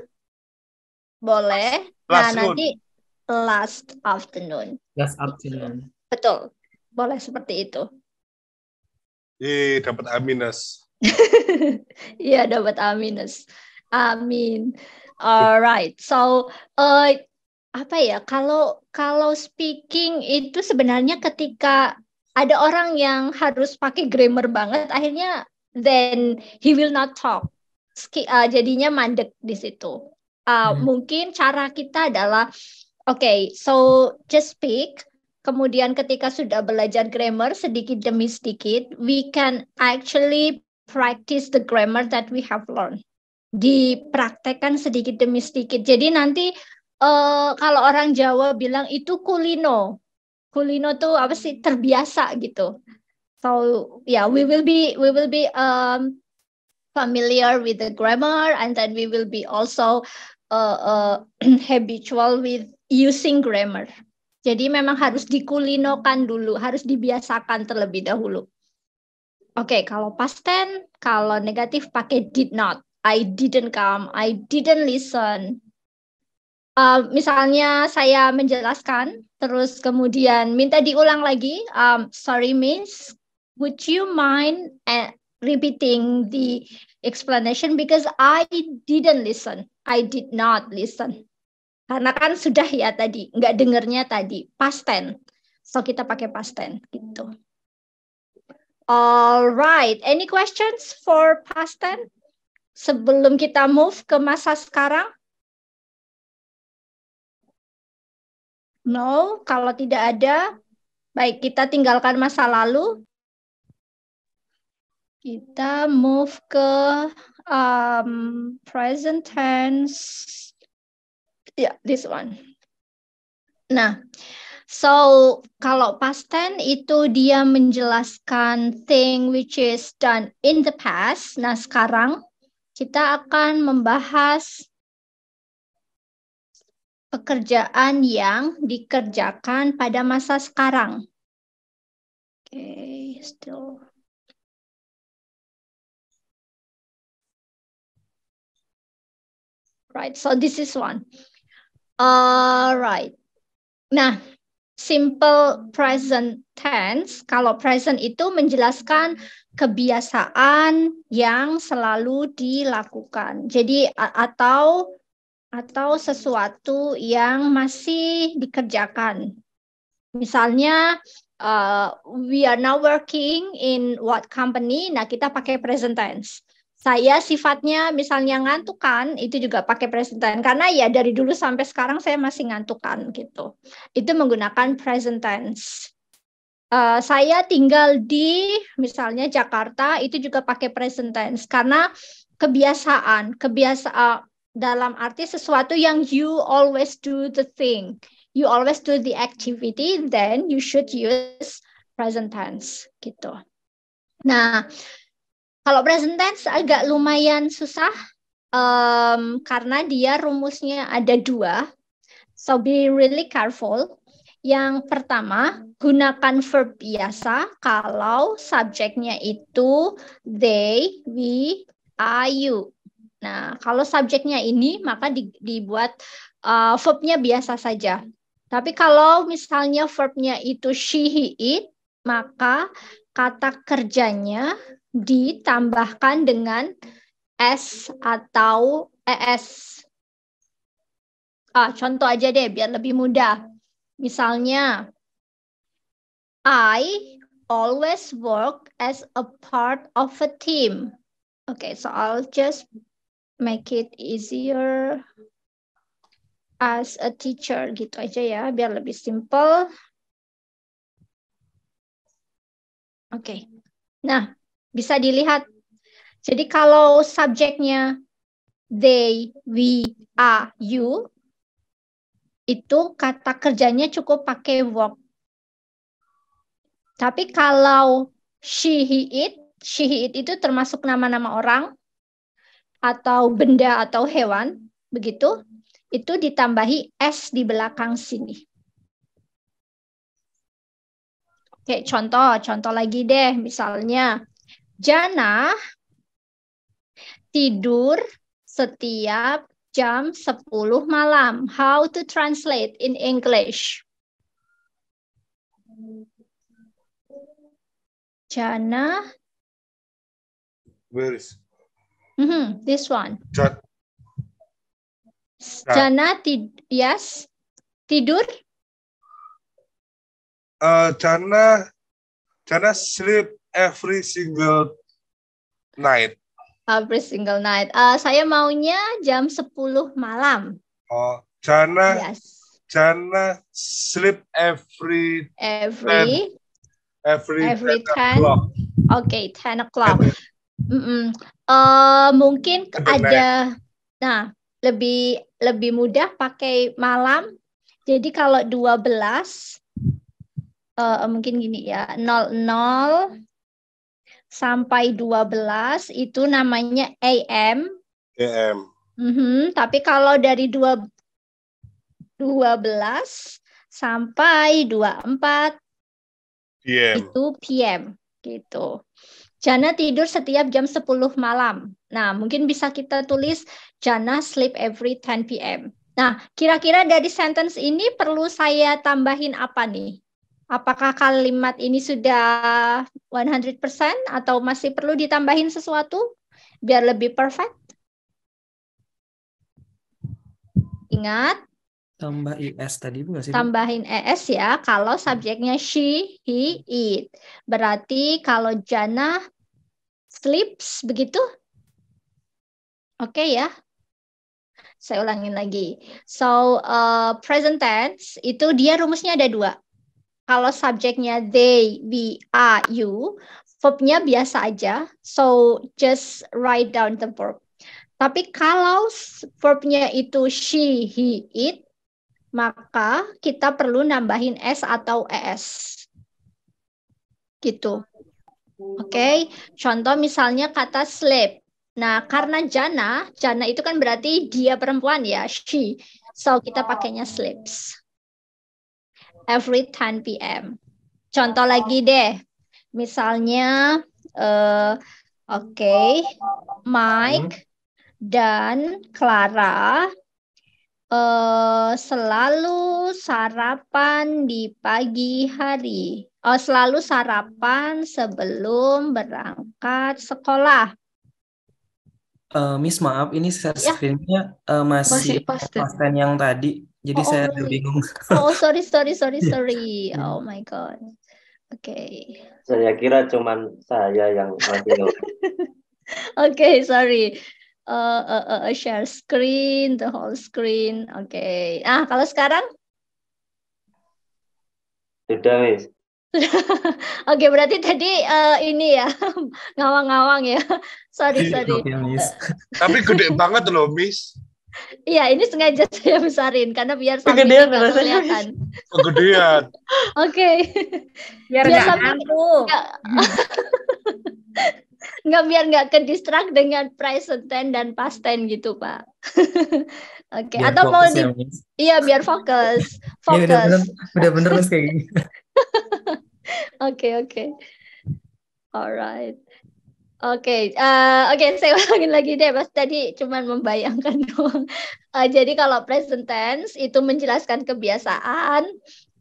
boleh. Nanti last afternoon. Last afternoon. Betul. Boleh seperti itu. Dapat A-. Iya, dapat A-. Amin. Alright. So, apa ya? Kalau speaking itu sebenarnya ketika ada orang yang harus pakai grammar banget, akhirnya then he will not talk. Jadinya mandek di situ. Mungkin cara kita adalah so just speak. Kemudian ketika sudah belajar grammar sedikit demi sedikit, we can actually practice the grammar that we have learned. Dipraktekkan sedikit demi sedikit. Jadi nanti kalau orang Jawa bilang itu kulino. Kulino tuh apa sih? Terbiasa gitu. So yeah, we will be familiar with the grammar, and then we will be also habitual with using grammar. Jadi memang harus dikulinokan dulu, harus dibiasakan terlebih dahulu. Oke, kalau past tense, kalau negatif pakai did not. I didn't come, I didn't listen. Misalnya saya menjelaskan, terus kemudian minta diulang lagi. Sorry miss, would you mind repeating the explanation because I didn't listen. I did not listen. Karena kan sudah ya tadi, nggak dengernya tadi, past tense. So kita pakai past tense gitu. Alright, any questions for past tense? Sebelum kita move ke masa sekarang? No, kalau tidak ada, baik kita tinggalkan masa lalu. Kita move ke present tense. Yeah, this one. Nah, so kalau past tense itu dia menjelaskan thing which is done in the past. Nah, sekarang kita akan membahas pekerjaan yang dikerjakan pada masa sekarang. Okay, still. Right, so this is one. Right. Nah, simple present tense, kalau present itu menjelaskan kebiasaan yang selalu dilakukan. Jadi atau sesuatu yang masih dikerjakan. Misalnya we are now working in what company? Nah, kita pakai present tense. Saya sifatnya misalnya ngantuk kan, itu juga pakai present tense. Karena ya dari dulu sampai sekarang saya masih ngantuk kan gitu. Itu menggunakan present tense. Saya tinggal di misalnya Jakarta, itu juga pakai present tense. Karena kebiasaan dalam arti sesuatu yang you always do the thing. You always do the activity, then you should use present tense gitu. Nah, kalau present tense agak lumayan susah karena dia rumusnya ada 2. So be really careful. Yang pertama, gunakan verb biasa kalau subjeknya itu they, we, are, you. Nah, kalau subjeknya ini maka dibuat verbnya biasa saja. Tapi kalau misalnya verbnya itu she, he, it, maka kata kerjanya ditambahkan dengan s atau es. Contoh aja deh biar lebih mudah. Misalnya, I always work as a part of a team. Okay, so I'll just make it easier as a teacher gitu aja ya, biar lebih simple. Oke. Nah, bisa dilihat. Jadi kalau subjeknya they, we, are, you, itu kata kerjanya cukup pakai work. Tapi kalau she, he, it itu termasuk nama-nama orang atau benda atau hewan, begitu, itu ditambahi s di belakang sini. Oke, contoh lagi deh, misalnya Jana tidur setiap jam 10 malam. How to translate in English? Jana. Where is? This one. Jana. Yes. Tidur. Jana sleep every single night. Every single night. Saya maunya jam 10 malam. Oh, Jana. Yes. Jana sleep every 10 o'clock. Okay, 10 o'clock. Mungkin ada. Nah, lebih mudah pakai malam. Jadi kalau 12 mungkin gini ya, 00 sampai 12 itu namanya AM. Tapi kalau dari 12 sampai 24 PM. itu PM gitu. Jana tidur setiap jam 10 malam. Nah, mungkin bisa kita tulis Jana sleep every 10 PM. Nah, kira-kira dari sentence ini perlu saya tambahin apa nih? Apakah kalimat ini sudah 100% atau masih perlu ditambahin sesuatu biar lebih perfect? Ingat? Tambah IS tadi bukan sih? Tambahin ES ya, kalau subjeknya she, he, it. Berarti kalau Jana sleeps, begitu? Oke ya? Saya ulangin lagi. So, present tense itu dia rumusnya ada 2. Kalau subjeknya they, we, are, you, verbnya biasa aja. So, just write down the verb. Tapi kalau verbnya itu she, he, it, maka kita perlu nambahin s atau es. Gitu. Oke, contoh misalnya kata sleep. Nah, karena Jana itu kan berarti dia perempuan ya, she. So, kita pakainya sleeps. Every 10 PM. Contoh lagi deh. Misalnya, Mike dan Clara selalu sarapan di pagi hari. Selalu sarapan sebelum berangkat sekolah. Miss, maaf, ini share screen-nya masih pasten yang tadi. Jadi saya agak bingung. Sorry. Oh my God. Oke. Saya kira cuman saya yang masih Okay, sorry. Share screen, the whole screen. Okay. Kalau sekarang? Sudah, Miss. Oke, berarti tadi ini ya ngawang-ngawang ya. Sorry. Tapi gede banget loh, Miss. Iya, ini sengaja saya besarin karena biar Kegedean sampingnya nggak rasanya, kelihatan. Kegedean. Oke. Biar nggak ngantuk. Biar nggak ke distract dengan present tense dan past tense gitu, Pak. Oke, Biar atau mau fokus ya, Miss. Iya, biar fokus. Iya, udah bener Miss kayak gini. Oke. Alright. Oke, saya ulangin lagi deh, Mas. Tadi cuman membayangkan doang. Jadi kalau present tense itu menjelaskan kebiasaan,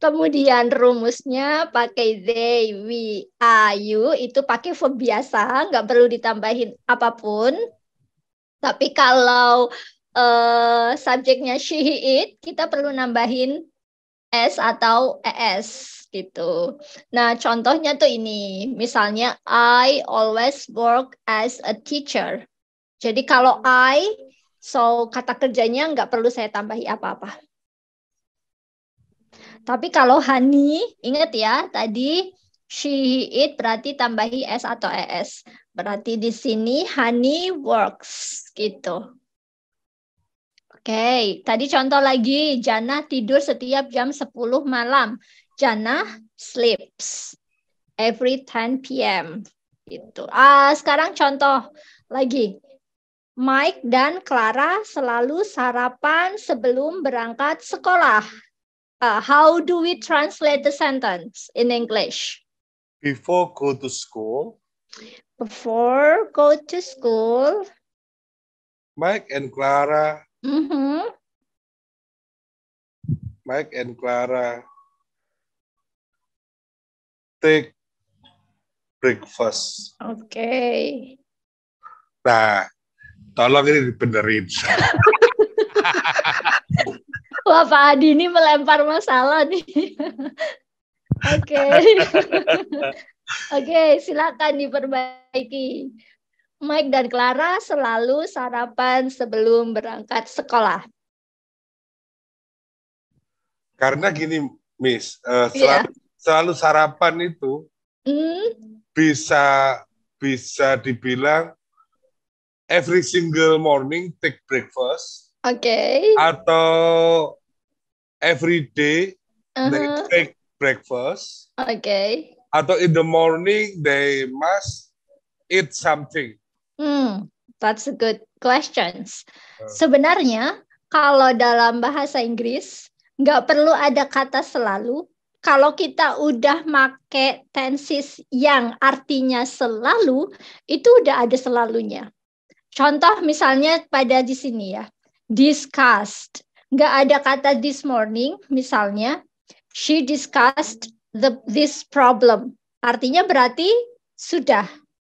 kemudian rumusnya pakai they, we, are, you, itu pakai verb biasa, nggak perlu ditambahin apapun. Tapi kalau subjeknya she, he, it, kita perlu nambahin s atau es. Gitu. Nah, contohnya tuh ini. Misalnya, I always work as a teacher. Jadi kalau so kata kerjanya nggak perlu saya tambahi apa-apa. Tapi kalau Hani, ingat ya, tadi she, it berarti tambahi s atau es. Berarti di sini Hani works, gitu. Oke, tadi contoh lagi, Jana tidur setiap jam 10 malam. Jana sleeps every 10 p.m. Gitu. Sekarang contoh lagi. Mike dan Clara selalu sarapan sebelum berangkat sekolah. How do we translate the sentence in English? Before go to school, Before go to school, Mike and Clara take breakfast. Oke. Nah, tolong ini dibenerin. Wah, Pak Adi ini melempar masalah nih. Oke. Oke, silakan diperbaiki. Mike dan Clara selalu sarapan sebelum berangkat sekolah. Karena gini, Miss, Iya. selalu sarapan itu bisa dibilang every single morning take breakfast. Oke. Atau every day they take breakfast. Oke. Atau in the morning they must eat something. That's a good question. Sebenarnya kalau dalam bahasa Inggris nggak perlu ada kata selalu. Kalau kita udah make tenses yang artinya selalu, itu udah ada selalunya. Contoh misalnya pada di sini ya, discussed. Nggak ada kata this morning, misalnya, she discussed this problem. Artinya berarti sudah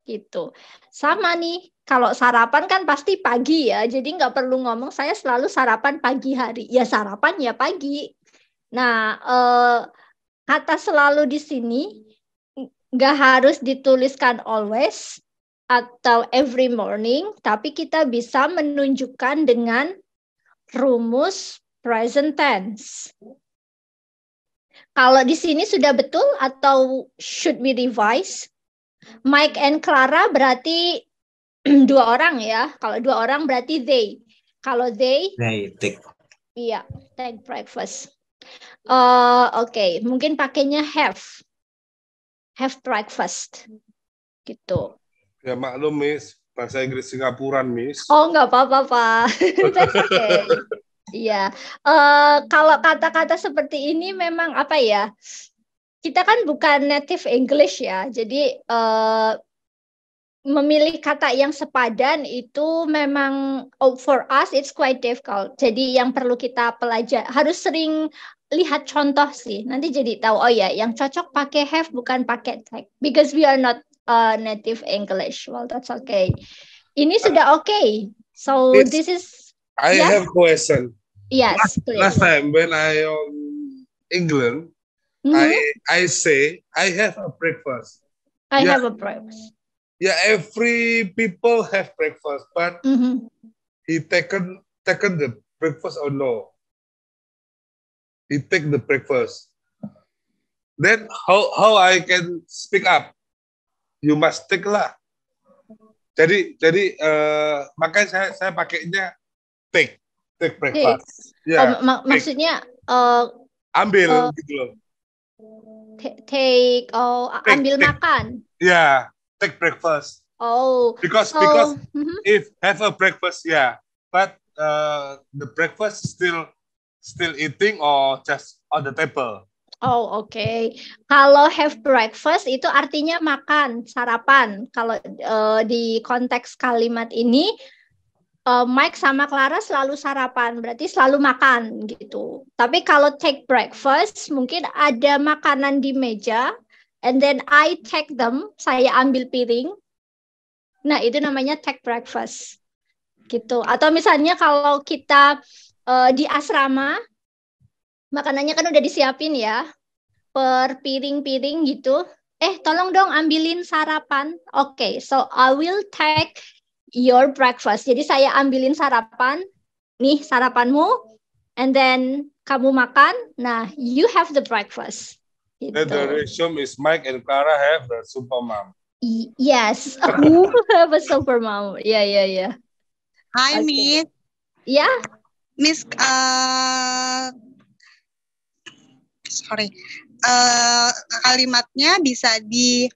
gitu. Sama nih, kalau sarapan kan pasti pagi ya, jadi nggak perlu ngomong saya selalu sarapan pagi hari. Ya sarapan ya pagi. Nah, kata selalu di sini nggak harus dituliskan always atau every morning, tapi kita bisa menunjukkan dengan rumus present tense. Kalau di sini sudah betul atau should we revise? Mike and Clara berarti 2 orang ya. Kalau 2 orang berarti they. Kalau they take. Iya, take breakfast. Oke, mungkin pakainya have breakfast gitu. Ya maklum, Miss, bahasa Inggris Singapuran, Miss. Oh, nggak apa-apa, Pak. That's okay. Iya. Kalau kata-kata seperti ini memang apa ya? Kita kan bukan native English ya, jadi memilih kata yang sepadan itu memang for us it's quite difficult. Jadi yang perlu kita pelajari harus sering lihat contoh sih. Nanti jadi tahu oh ya yang cocok pakai have bukan pakai take because we are not native English. Well, that's okay. Ini sudah okay. So this is I have question. Yes, please. Last time when I on England, I say I have a breakfast. I have a breakfast. Yeah, every people have breakfast, but he taken the breakfast or no? He take the breakfast. Then how I can speak up? You must take lah. Jadi makanya saya pakainya take breakfast. Ya. Yeah, maksudnya ambil gitu loh. Ambil makan. Yeah, take breakfast. Oh, because if have a breakfast, yeah, but the breakfast still eating or just on the table. Oh, oke. Kalau have breakfast itu artinya makan, sarapan. Kalau di konteks kalimat ini, Mike sama Clara selalu sarapan, berarti selalu makan gitu. Tapi kalau take breakfast, mungkin ada makanan di meja, and then I take them, saya ambil piring. Nah, itu namanya take breakfast. Gitu. Atau misalnya kalau kita di asrama, makanannya kan udah disiapin ya, per piring-piring gitu. Tolong dong ambilin sarapan. Oke, so I will take your breakfast. Jadi saya ambilin sarapan. Nih sarapanmu. And then kamu makan. Nah, you have the breakfast. Gitu. And the resume is Mike and Clara have the super mom. Yes, who have a super mom? Yeah. Hi, Okay. Miss. Yeah. Miss, sorry. Kalimatnya bisa di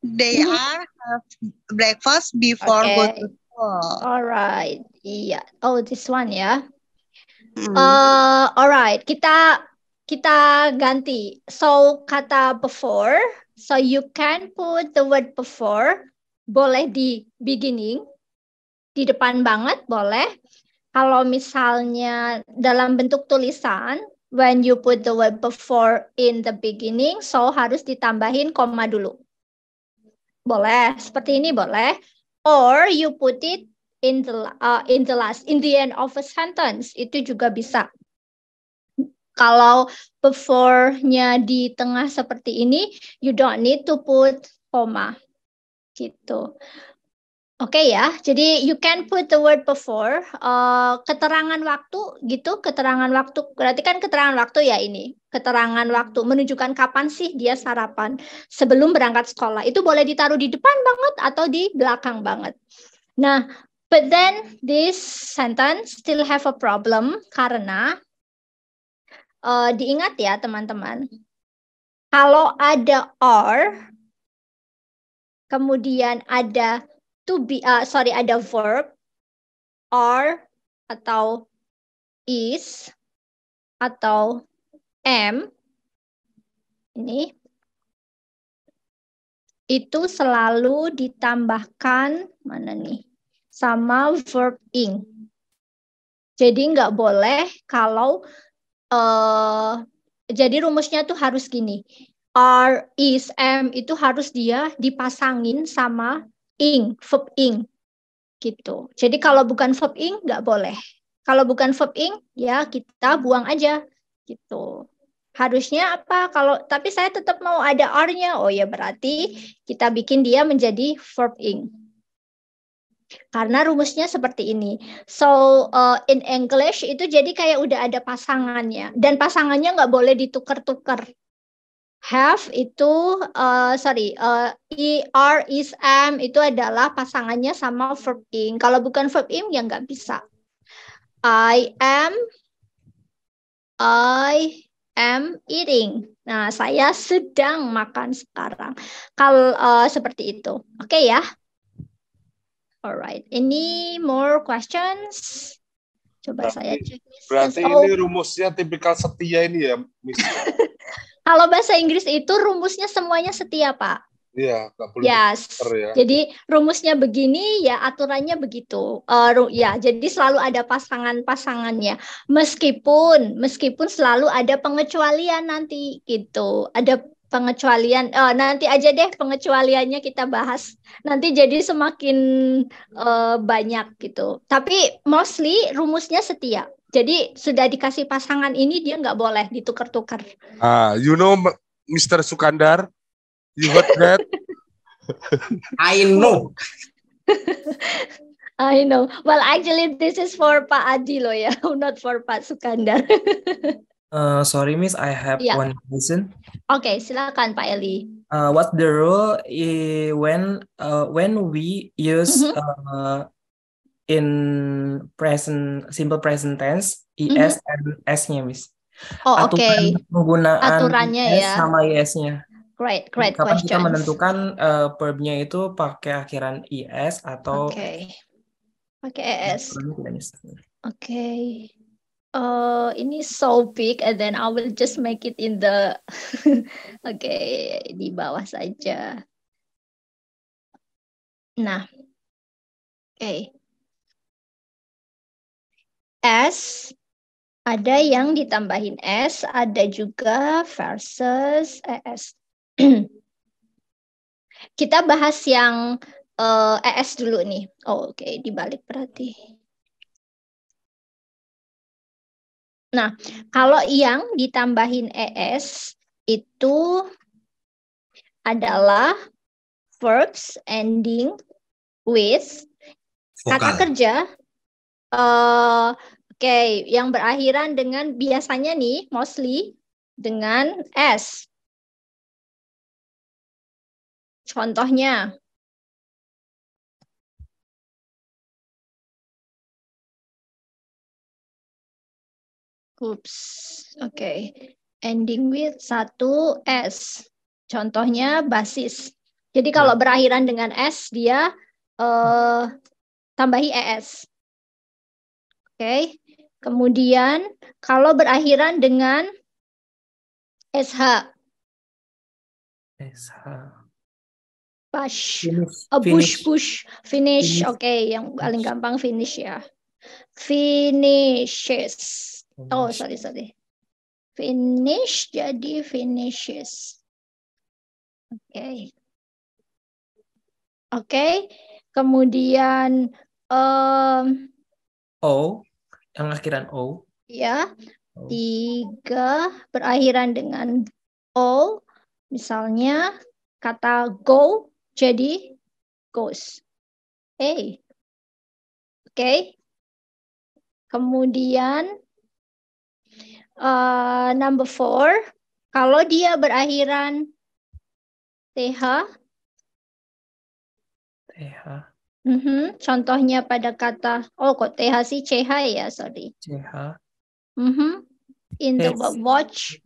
they are have breakfast before go to school. Alright. Iya. Oh, this one ya. Hmm. Alright. Kita ganti. So kata before. So you can put the word before. Boleh di beginning. Di depan banget boleh. Kalau misalnya dalam bentuk tulisan, when you put the word before in the beginning, so harus ditambahin koma dulu. Boleh, seperti ini boleh. Or you put it in the last, in the end of a sentence, itu juga bisa. Kalau before-nya di tengah seperti ini, you don't need to put koma. Gitu. Oke ya, jadi you can put the word before, keterangan waktu gitu, keterangan waktu, berarti kan keterangan waktu ya ini, keterangan waktu, menunjukkan kapan sih dia sarapan sebelum berangkat sekolah, itu boleh ditaruh di depan banget atau di belakang banget. Nah, but then this sentence still have a problem, karena, diingat ya teman-teman, kalau ada are, kemudian ada ada verb are atau is atau am ini itu selalu ditambahkan mana nih sama verb ing. Jadi nggak boleh kalau jadi rumusnya tuh harus gini. Are, is, am itu harus dia dipasangin sama ing, verb ing, gitu. Jadi kalau bukan verb ing nggak boleh. Kalau bukan verb ing ya kita buang aja, gitu. Harusnya apa? Tapi saya tetap mau ada are-nya. Oh ya berarti kita bikin dia menjadi verb ing. Karena rumusnya seperti ini. So in English itu jadi kayak udah ada pasangannya dan pasangannya nggak boleh ditukar-tukar. Have itu, are, is, am itu adalah pasangannya sama verb ing. Kalau bukan verb ing ya nggak bisa. I am eating. Nah, saya sedang makan sekarang. Kalau seperti itu. Oke ya. Alright. Any more questions? Coba saya cek. Berarti ini rumusnya tipikal setia ini ya, Miss. Kalau bahasa Inggris itu rumusnya semuanya setia, Pak. Iya, nggak perlu ya. Jadi rumusnya begini, ya aturannya begitu. Jadi selalu ada pasangan-pasangannya. Meskipun selalu ada pengecualian nanti gitu. Ada pengecualian. Nanti aja deh pengecualiannya kita bahas. Nanti jadi semakin banyak gitu. Tapi mostly rumusnya setia. Jadi sudah dikasih pasangan ini dia nggak boleh ditukar-tukar. You know Mr. Sukandar, you heard that? I know. I know. Well, actually, this is for Pak Adi loh ya, not for Pak Sukandar. Sorry, Miss, I have Yeah. one question. Oke, silakan Pak Eli. What's the rule when we use in simple present tense is and s-nya, Miss? Oh, oke. Penggunaan Aturannya s ya. sama is-nya. Great Kapan questions. kita menentukan verb-nya itu pakai akhiran is atau pakai es. Oke. Ini so big and then I will just make it in the di bawah saja. Nah. S ada yang ditambahin S, ada juga versus ES. Kita bahas yang ES dulu nih. Oke, dibalik berarti. Nah, kalau yang ditambahin ES itu adalah verbs ending with kata kerja. Yang berakhiran dengan biasanya nih, mostly dengan S. Contohnya. Ending with satu S. Contohnya basis. Jadi kalau berakhiran dengan S, dia tambahi ES. Kemudian kalau berakhiran dengan SH. Push. Push. Finish. Yang paling gampang finish ya. Finishes. Oh, sorry. Finish jadi finishes. Kemudian O, yang akhiran O. Ya, 3 berakhiran dengan O. Misalnya kata go jadi goes. Kemudian number 4, kalau dia berakhiran TH. Contohnya pada kata, kok TH sih CH ya, sorry. CH. In the word watch,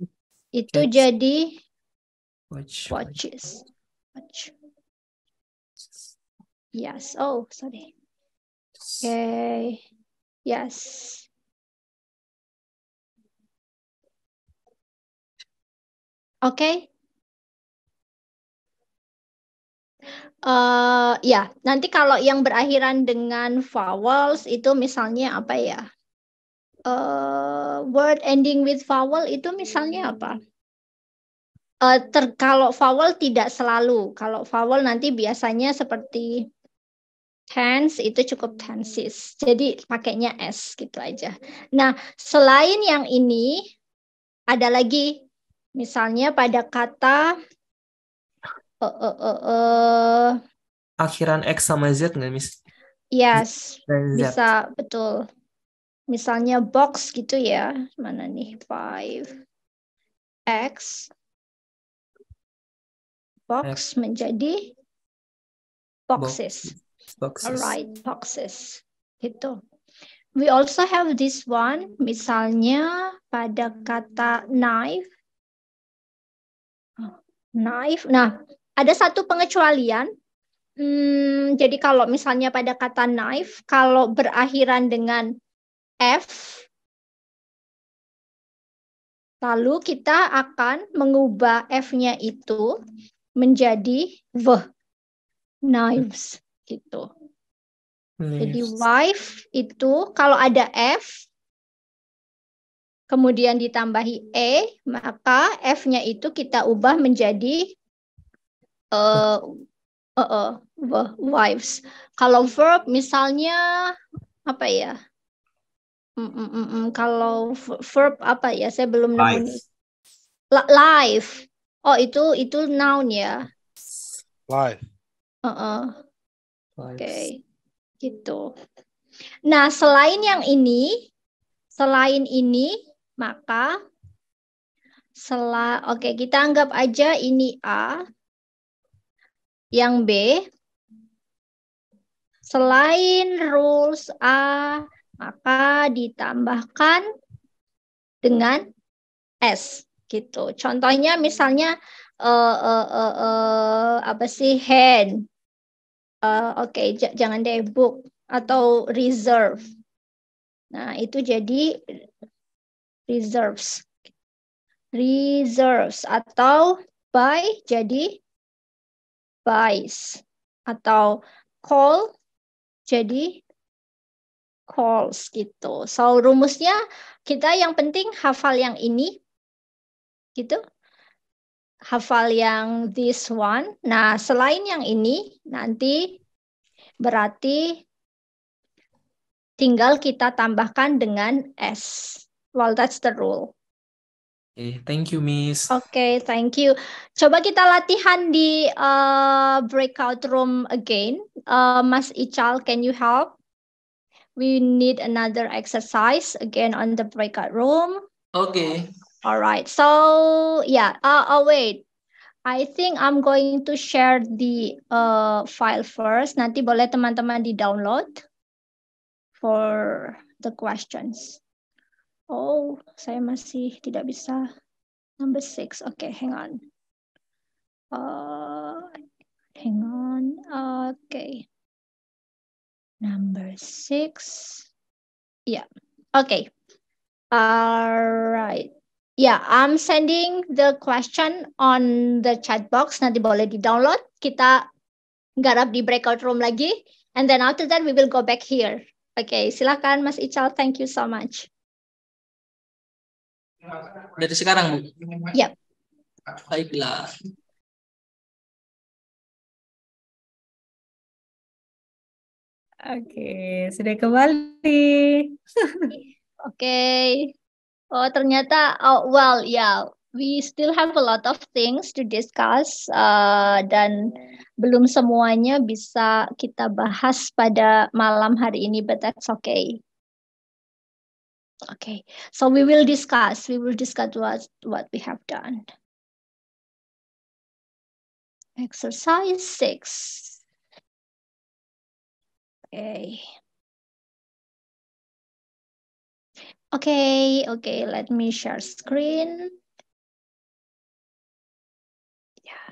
itu jadi watches. Watch. Yes, sorry. Yes. Nanti kalau yang berakhiran dengan vowels itu misalnya apa ya? Word ending with vowel itu misalnya apa? Kalau vowel tidak selalu. Kalau vowel nanti biasanya seperti tense itu cukup tenses. Jadi pakainya S gitu aja. Nah, selain yang ini ada lagi misalnya pada kata akhiran X sama Z nggak, Miss? Yes, bisa, betul. Misalnya box gitu ya. Mana nih? 5X. Box menjadi boxes. Alright, boxes. Gitu. We also have this one. Misalnya pada kata knife. Knife. Nah, ada satu pengecualian. Jadi kalau misalnya pada kata knife, kalau berakhiran dengan F, lalu kita akan mengubah F-nya itu menjadi V, knives, gitu. Jadi wife itu kalau ada F, kemudian ditambahi E, maka F-nya itu kita ubah menjadi wives. Kalau verb misalnya apa ya? Kalau verb apa ya? Saya belum nemu. Live. Oh, itu noun ya. Live. Oke, gitu. Nah, selain ini, maka oke, kita anggap aja ini A, yang B. Selain rules A, maka ditambahkan dengan S, gitu. Contohnya misalnya apa sih, hand. Oke, jangan deh, book atau reserve. Nah, itu jadi reserves. Atau buy jadi buys. Atau call jadi calls, gitu. So, rumusnya kita yang penting hafal yang ini, gitu. Hafal yang this one. Nah, selain yang ini, nanti berarti tinggal kita tambahkan dengan S. Well, that's the rule. Okay, thank you, Miss. Okay, thank you. Coba kita latihan di breakout room again. Mas Ical, can you help? We need another exercise again on the breakout room. Okay. All right. So, yeah. Wait. I think I'm going to share the file first. Nanti boleh teman-teman di-download for the questions. Oh, saya masih tidak bisa. Number 6. Okay, hang on. Okay. Number 6. Yeah. Okay. All right. Yeah, I'm sending the question on the chat box. Nanti boleh di-download. Kita garap di breakout room lagi. And then after that, we will go back here. Okay, silakan Mas Ical. Thank you so much. Dari sekarang, Bu? Yep. Baiklah. Oke, sudah kembali. Oke. Oh, ternyata, well, yeah, we still have a lot of things to discuss dan belum semuanya bisa kita bahas pada malam hari ini, but that's okay. Okay, so we will discuss what we have done. Exercise 6. Okay. Okay, let me share screen. Yeah.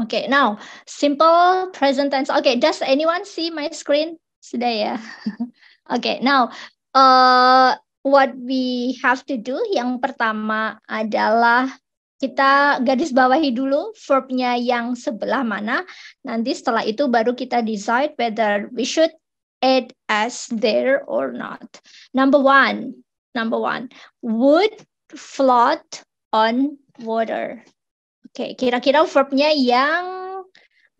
Okay, now simple present tense. Okay, does anyone see my screen? Sudah ya. Okay, now what we have to do, yang pertama adalah kita garis bawahi dulu verbnya yang sebelah mana. Nanti setelah itu baru kita decide whether we should add as there or not. Number one, would float on water. Oke, kira-kira verbnya yang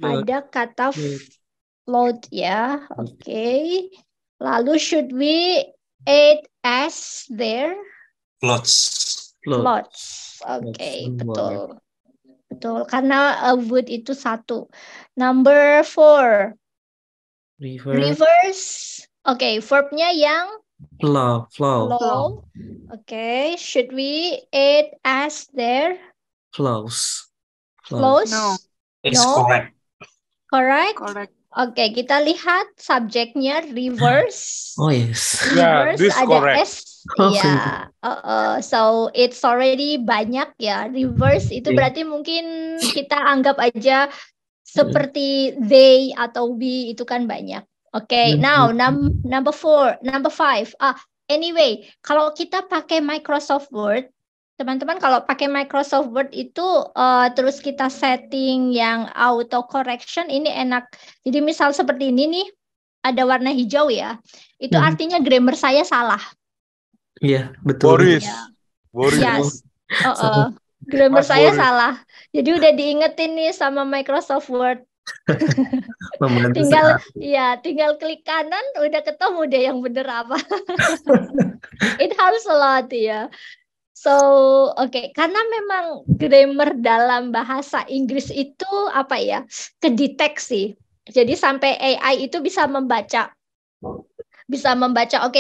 ada kata float ya. Oke. Lalu should we add as there? Floats. Oke, betul. Karena would itu satu. Number 4. Reverse. Oke, verbnya yang flow. Oke, should we add as there? Flows. No. It's correct. Correct. Oke, kita lihat subjeknya reverse. Oh yes. Yeah, Reverse this ada correct. S. Ya, so it's already banyak ya. Reverse itu berarti mungkin kita anggap aja seperti they atau we, itu kan banyak. Oke, now number 5. Anyway, kalau kita pakai Microsoft Word, teman-teman kalau pakai Microsoft Word itu terus kita setting yang auto correction, ini enak. Jadi misal seperti ini nih, ada warna hijau ya, itu artinya grammar saya salah. Iya, betul. Boris. Yes. Grammar saya salah. Jadi udah diingetin nih sama Microsoft Word. tinggal klik kanan udah ketemu deh yang bener apa. It helps a lot ya. So, karena memang grammar dalam bahasa Inggris itu apa ya, kedeteksi. Jadi sampai AI itu bisa membaca.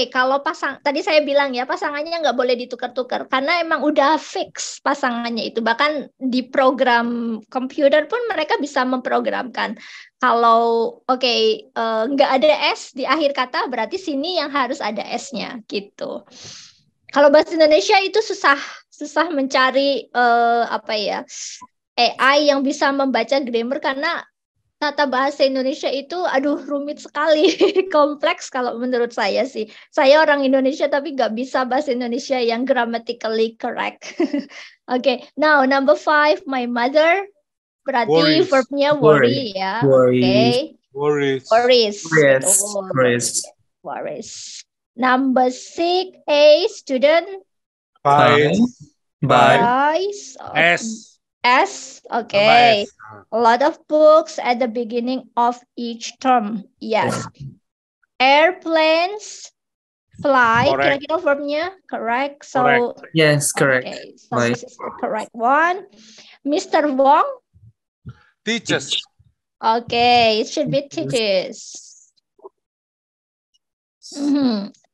Kalau tadi saya bilang ya, pasangannya nggak boleh ditukar-tukar karena emang udah fix pasangannya itu. Bahkan di program komputer pun mereka bisa memprogramkan. Kalau nggak ada S di akhir kata, berarti sini yang harus ada S-nya gitu. Kalau bahasa Indonesia itu susah mencari AI yang bisa membaca grammar karena tata bahasa Indonesia itu rumit sekali, kompleks kalau menurut saya sih. Saya orang Indonesia tapi nggak bisa bahasa Indonesia yang grammatically correct. Now number 5, my mother. Berarti verbnya worry ya. Worries. Worries. Number 6, A, student. Buys. S. A lot of books at the beginning of each term. Yes. Airplanes fly. Kira-kira verbnya correct. So yes, correct. Okay, so this is the correct one. Mr. Wong. Teachers. Okay, it should be teachers.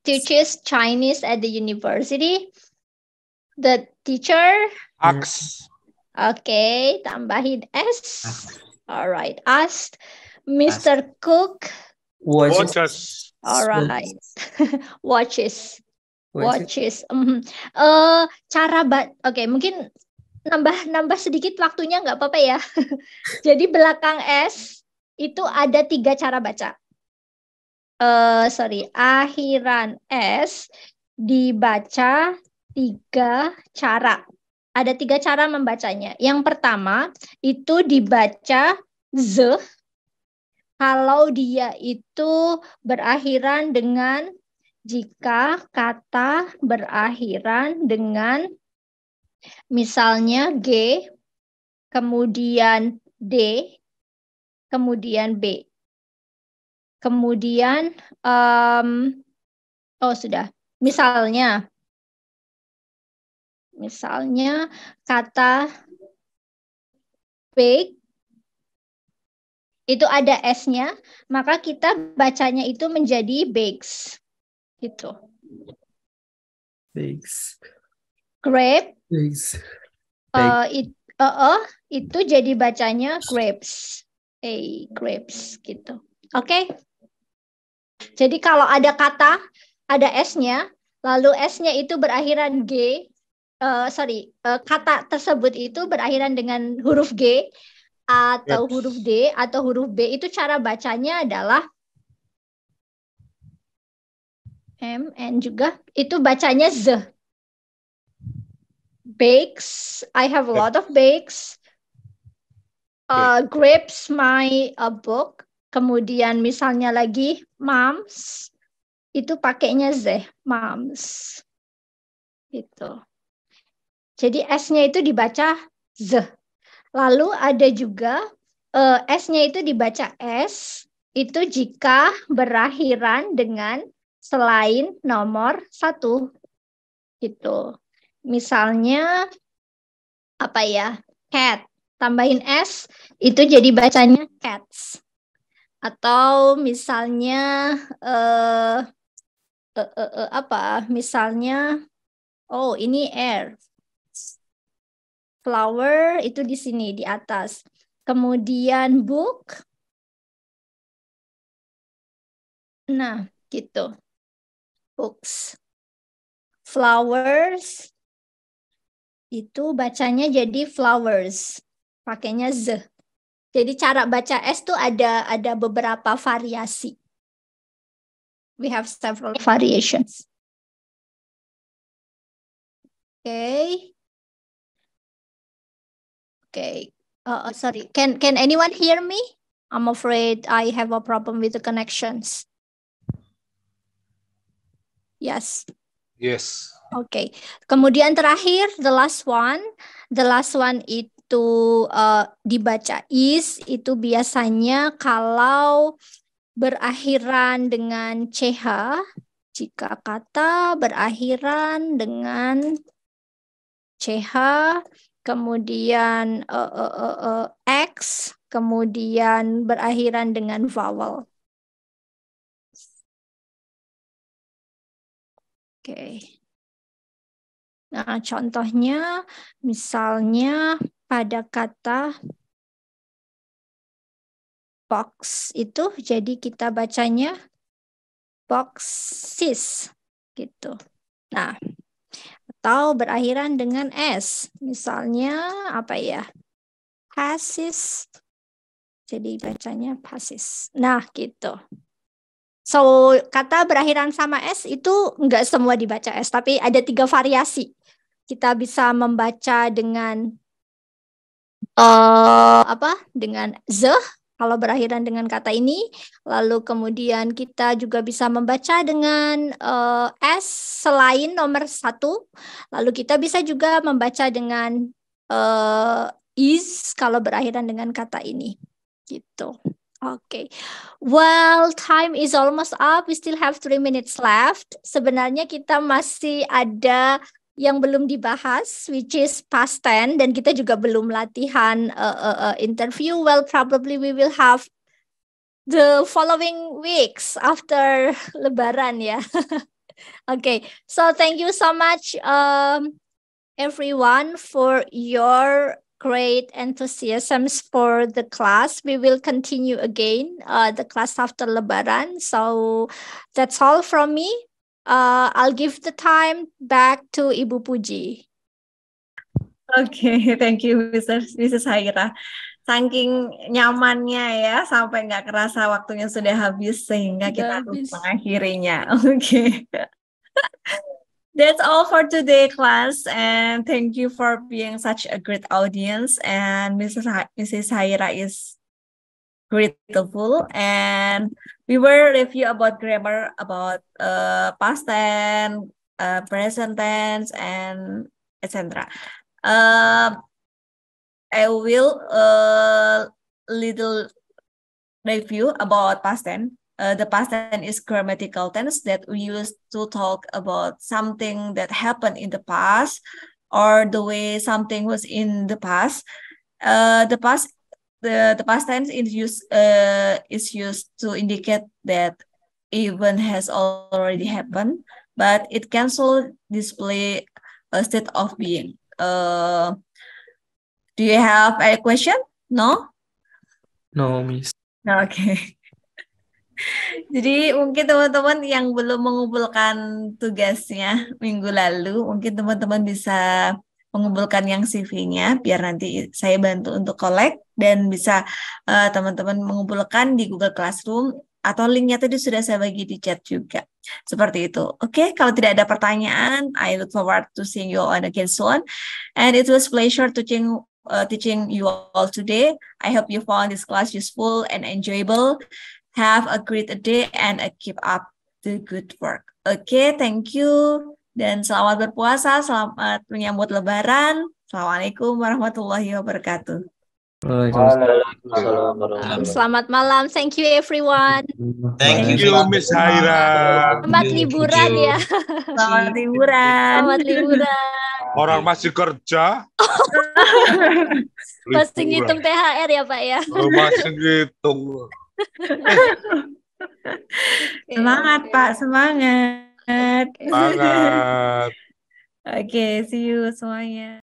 Teaches Chinese at the university. The teacher Asks. Okay, tambahin S. Alright, asked. Mr. Cook Watches. Alright. Watches. Mungkin nambah sedikit waktunya nggak apa-apa ya. Jadi belakang S itu ada 3 cara baca. Akhiran S dibaca 3 cara. Ada 3 cara membacanya. Yang pertama itu dibaca Z kalau dia itu berakhiran dengan, jika kata berakhiran dengan misalnya G, kemudian D, kemudian B. Kemudian, misalnya kata bake itu ada S-nya, maka kita bacanya itu menjadi bakes. Gitu. Bakes. Grape. Bakes. Itu jadi bacanya grapes. Grapes gitu. Oke. Jadi kalau ada kata, ada S-nya, lalu S-nya itu berakhiran G, kata tersebut itu berakhiran dengan huruf G atau huruf D atau huruf B, itu cara bacanya adalah M, N juga, itu bacanya Z. Bakes, I have a lot of bakes. Grapes, my book. Kemudian misalnya lagi moms, itu pakainya Z, moms. Gitu. Jadi S-nya itu dibaca Z. Lalu ada juga S-nya itu dibaca S, itu jika berakhiran dengan selain nomor 1. Gitu. Misalnya, cat. Tambahin S, itu jadi bacanya cats. Atau misalnya, misalnya, ini air. Flower itu di sini, di atas. Kemudian book. Nah, gitu. Books. Flowers. Itu bacanya jadi flowers. Pakainya Z. Jadi cara baca S tuh ada beberapa variasi. We have several variations. Okay. Sorry. Can anyone hear me? I'm afraid I have a problem with the connections. Yes. Yes. Okay. Kemudian terakhir, the last one itu dibaca is, itu biasanya kalau berakhiran dengan CH, jika kata berakhiran dengan CH, kemudian X, kemudian berakhiran dengan vowel. Oke. Nah, contohnya misalnya pada kata box itu, jadi kita bacanya boxes gitu. Nah, atau berakhiran dengan S. Misalnya apa ya? Passes. Jadi bacanya passes. Nah, gitu. So, kata berakhiran sama S itu enggak semua dibaca S, tapi ada 3 variasi. Kita bisa membaca dengan dengan zeh kalau berakhiran dengan kata ini. Lalu kemudian kita juga bisa membaca dengan S selain nomor 1. Lalu kita bisa juga membaca dengan is kalau berakhiran dengan kata ini. Gitu. Oke. Well, time is almost up. We still have 3 minutes left. Sebenarnya kita masih ada yang belum dibahas, which is past tense, dan kita juga belum latihan interview. Well, probably we will have the following weeks after Lebaran, ya. Okay, so thank you so much, everyone, for your great enthusiasms for the class. We will continue again the class after Lebaran. So that's all from me. I'll give the time back to Ibu Puji. Okay, thank you, Mrs. Haira. Saking nyamannya ya, sampai nggak kerasa waktunya sudah habis sehingga kita harus mengakhirinya. Okay. That's all for today, class, and thank you for being such a great audience. And Mrs. Haira is grateful, and we will review about grammar, about past tense, present tense, and etc. I will little review about past tense. The past tense is grammatical tense that we use to talk about something that happened in the past or the way something was in the past. The past tense is used to indicate that event has already happened, but it can also display a state of being. Do you have a question? No? No, Miss. Okay. Jadi mungkin teman-teman yang belum mengumpulkan tugasnya minggu lalu, mungkin teman-teman bisa mengumpulkan yang CV-nya, biar nanti saya bantu untuk collect, dan bisa teman-teman mengumpulkan di Google Classroom, atau linknya tadi sudah saya bagi di chat juga. Seperti itu. Oke, kalau tidak ada pertanyaan, I look forward to seeing you all again soon. And it was pleasure teaching you all today. I hope you found this class useful and enjoyable. Have a great day and keep up the good work. Oke, thank you. Dan selamat berpuasa, selamat menyambut Lebaran. Assalamualaikum warahmatullahi wabarakatuh. Selamat malam. Thank you, everyone. Thank you, Miss Haira. Selamat liburan ya. Selamat liburan. Selamat liburan. Orang masih kerja. Masih ngitung THR ya, Pak ya. Masih ngitung. Semangat, Pak, semangat. Semangat. Oke, see you semuanya.